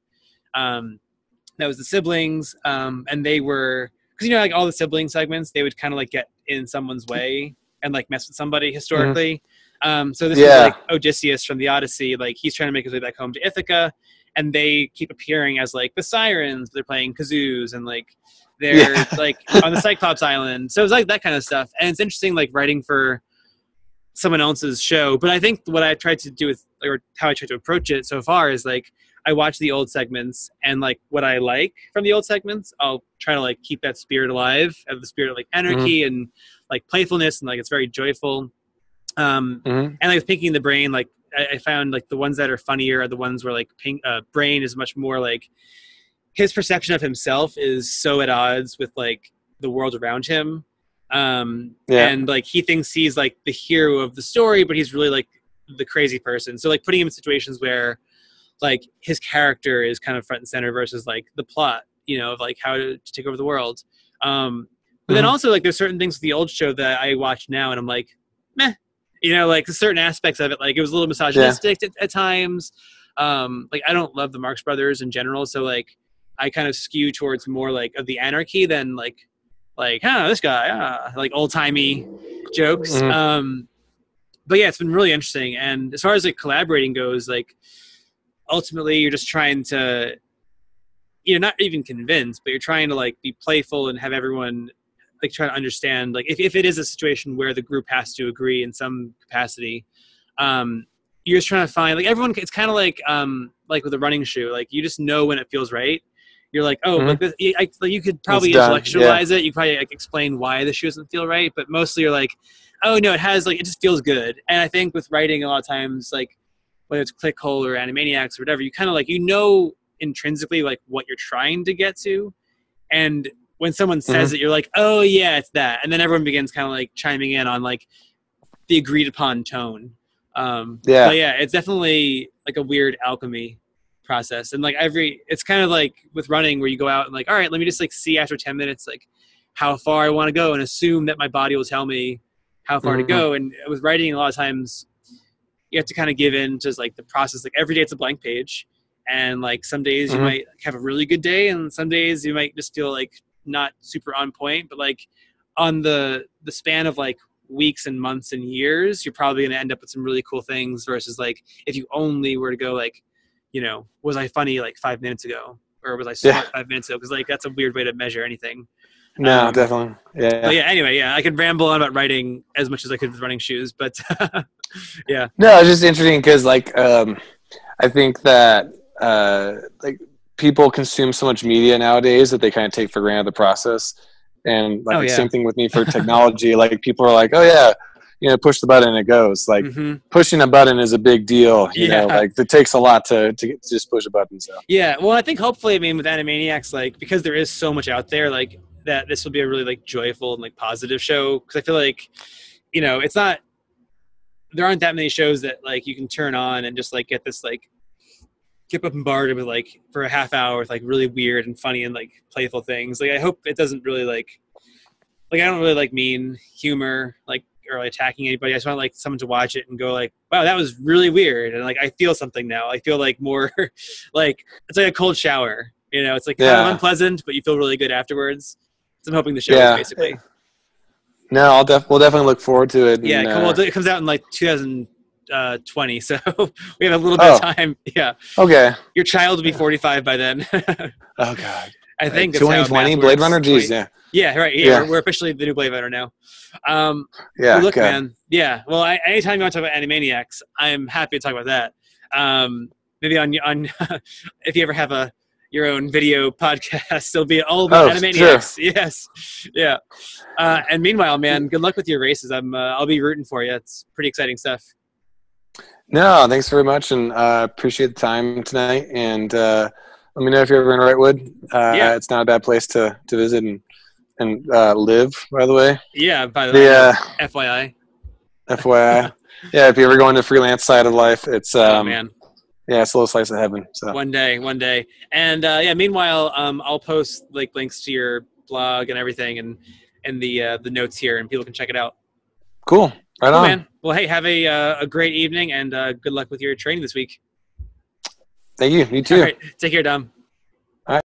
that was the siblings, and they were, because like all the sibling segments, they would kind of like get in someone's way and like mess with somebody historically. So this was like Odysseus from the Odyssey, like he's trying to make his way back home to Ithaca, and they keep appearing as like the sirens. They're playing kazoos and like they're like on the Cyclops Island. So it's like that kind of stuff, and it's interesting like writing for someone else's show. But I think what I tried to do with, or how I tried to approach it so far, is like I watch the old segments, and like what I like from the old segments, I'll try to like keep that spirit alive, of the spirit of like anarchy and like playfulness, and like it's very joyful. And like Pinky and the Brain, like I found like the ones that are funnier are the ones where like Brain is much more like his perception of himself is so at odds with like the world around him. And like he thinks he's like the hero of the story, but he's really like the crazy person. So like putting him in situations where like his character is kind of front and center versus like the plot, of like how to take over the world. But then also like there's certain things with the old show that I watch now and I'm like, meh, like certain aspects of it, like it was a little misogynistic at times. Like I don't love the Marx Brothers in general, so like I kind of skew towards more like of the anarchy than like this guy, like old timey jokes. But but yeah, it's been really interesting. And as far as like collaborating goes, like ultimately you're just trying to, not even convince, but you're trying to like be playful and have everyone like try to understand, like if it is a situation where the group has to agree in some capacity, you're just trying to find like everyone. It's kind of like with a running shoe, like you just know when it feels right. You're like, oh, like this, you could probably intellectualize it. You probably like explain why the shoe doesn't feel right, but mostly you're like, oh no, it has like, it just feels good. And I think with writing a lot of times, like whether it's Clickhole or Animaniacs or whatever, you kind of like, intrinsically like what you're trying to get to. And when someone says it, you're like, oh yeah, it's that. And then everyone begins kind of like chiming in on like the agreed upon tone. But yeah, it's definitely like a weird alchemy process. And like it's kind of like with running where you go out and like, all right, let me just like see after 10 minutes, like how far I want to go and assume that my body will tell me how far to go. And with writing, a lot of times you have to kind of give in to like the process. Like every day it's a blank page. And like some days you might have a really good day and some days you might just feel like not super on point, but like on the span of like weeks and months and years, you're probably going to end up with some really cool things versus like if you only were to go like, was I funny like 5 minutes ago or was I smart 5 minutes ago? Because like that's a weird way to measure anything. No, definitely. Yeah. But yeah, anyway, yeah, I could ramble on about writing as much as I could with running shoes, but yeah. No, it's just interesting because like I think that like people consume so much media nowadays that they kind of take for granted the process. And like same thing with me for technology. Like people are like, oh yeah, push the button and it goes. Like pushing a button is a big deal. You know, like it takes a lot to just push a button. So yeah, well, I think hopefully, I mean, with Animaniacs, like because there is so much out there, like that this will be a really like joyful and like positive show. Because I feel like, it's not. There aren't that many shows that like you can turn on and just like get this like get bombarded with like for a half hour with like really weird and funny and like playful things. Like I hope it doesn't really like I don't really like mean humor like or like, attacking anybody. I just want like someone to watch it and go like, wow, that was really weird. And like I feel something now. I feel like more like it's like a cold shower. It's like kind of unpleasant, but you feel really good afterwards. So I'm hoping the show is basically. No, we'll definitely look forward to it. Yeah, it comes out in like 2020, so we have a little bit of time. Yeah. Okay. Your child will be 45 by then. Oh God. I think 2020 Blade Runner. Geez, yeah. Yeah, right. Yeah, we're officially the new Blade Runner now. Well, look, man. Yeah. Well, anytime you want to talk about Animaniacs, I'm happy to talk about that. Maybe on if you ever have your own video podcast, it'll be all about Animaniacs. Sure. Yes. Yeah. And meanwhile, man, good luck with your races. I'll be rooting for you. It's pretty exciting stuff. No, thanks very much, and appreciate the time tonight. And let me know if you're ever in Wrightwood. It's not a bad place to visit and live. By the way. Yeah. By the way. FYI. FYI. Yeah. If you ever go into the freelance side of life, it's man. Yeah, it's a little slice of heaven. So one day. And meanwhile, I'll post like links to your blog and everything, and the notes here, and people can check it out. Cool. Right on. Man. Well, hey, have a great evening, and good luck with your training this week. Thank you. You too. All right. Take care, Dom.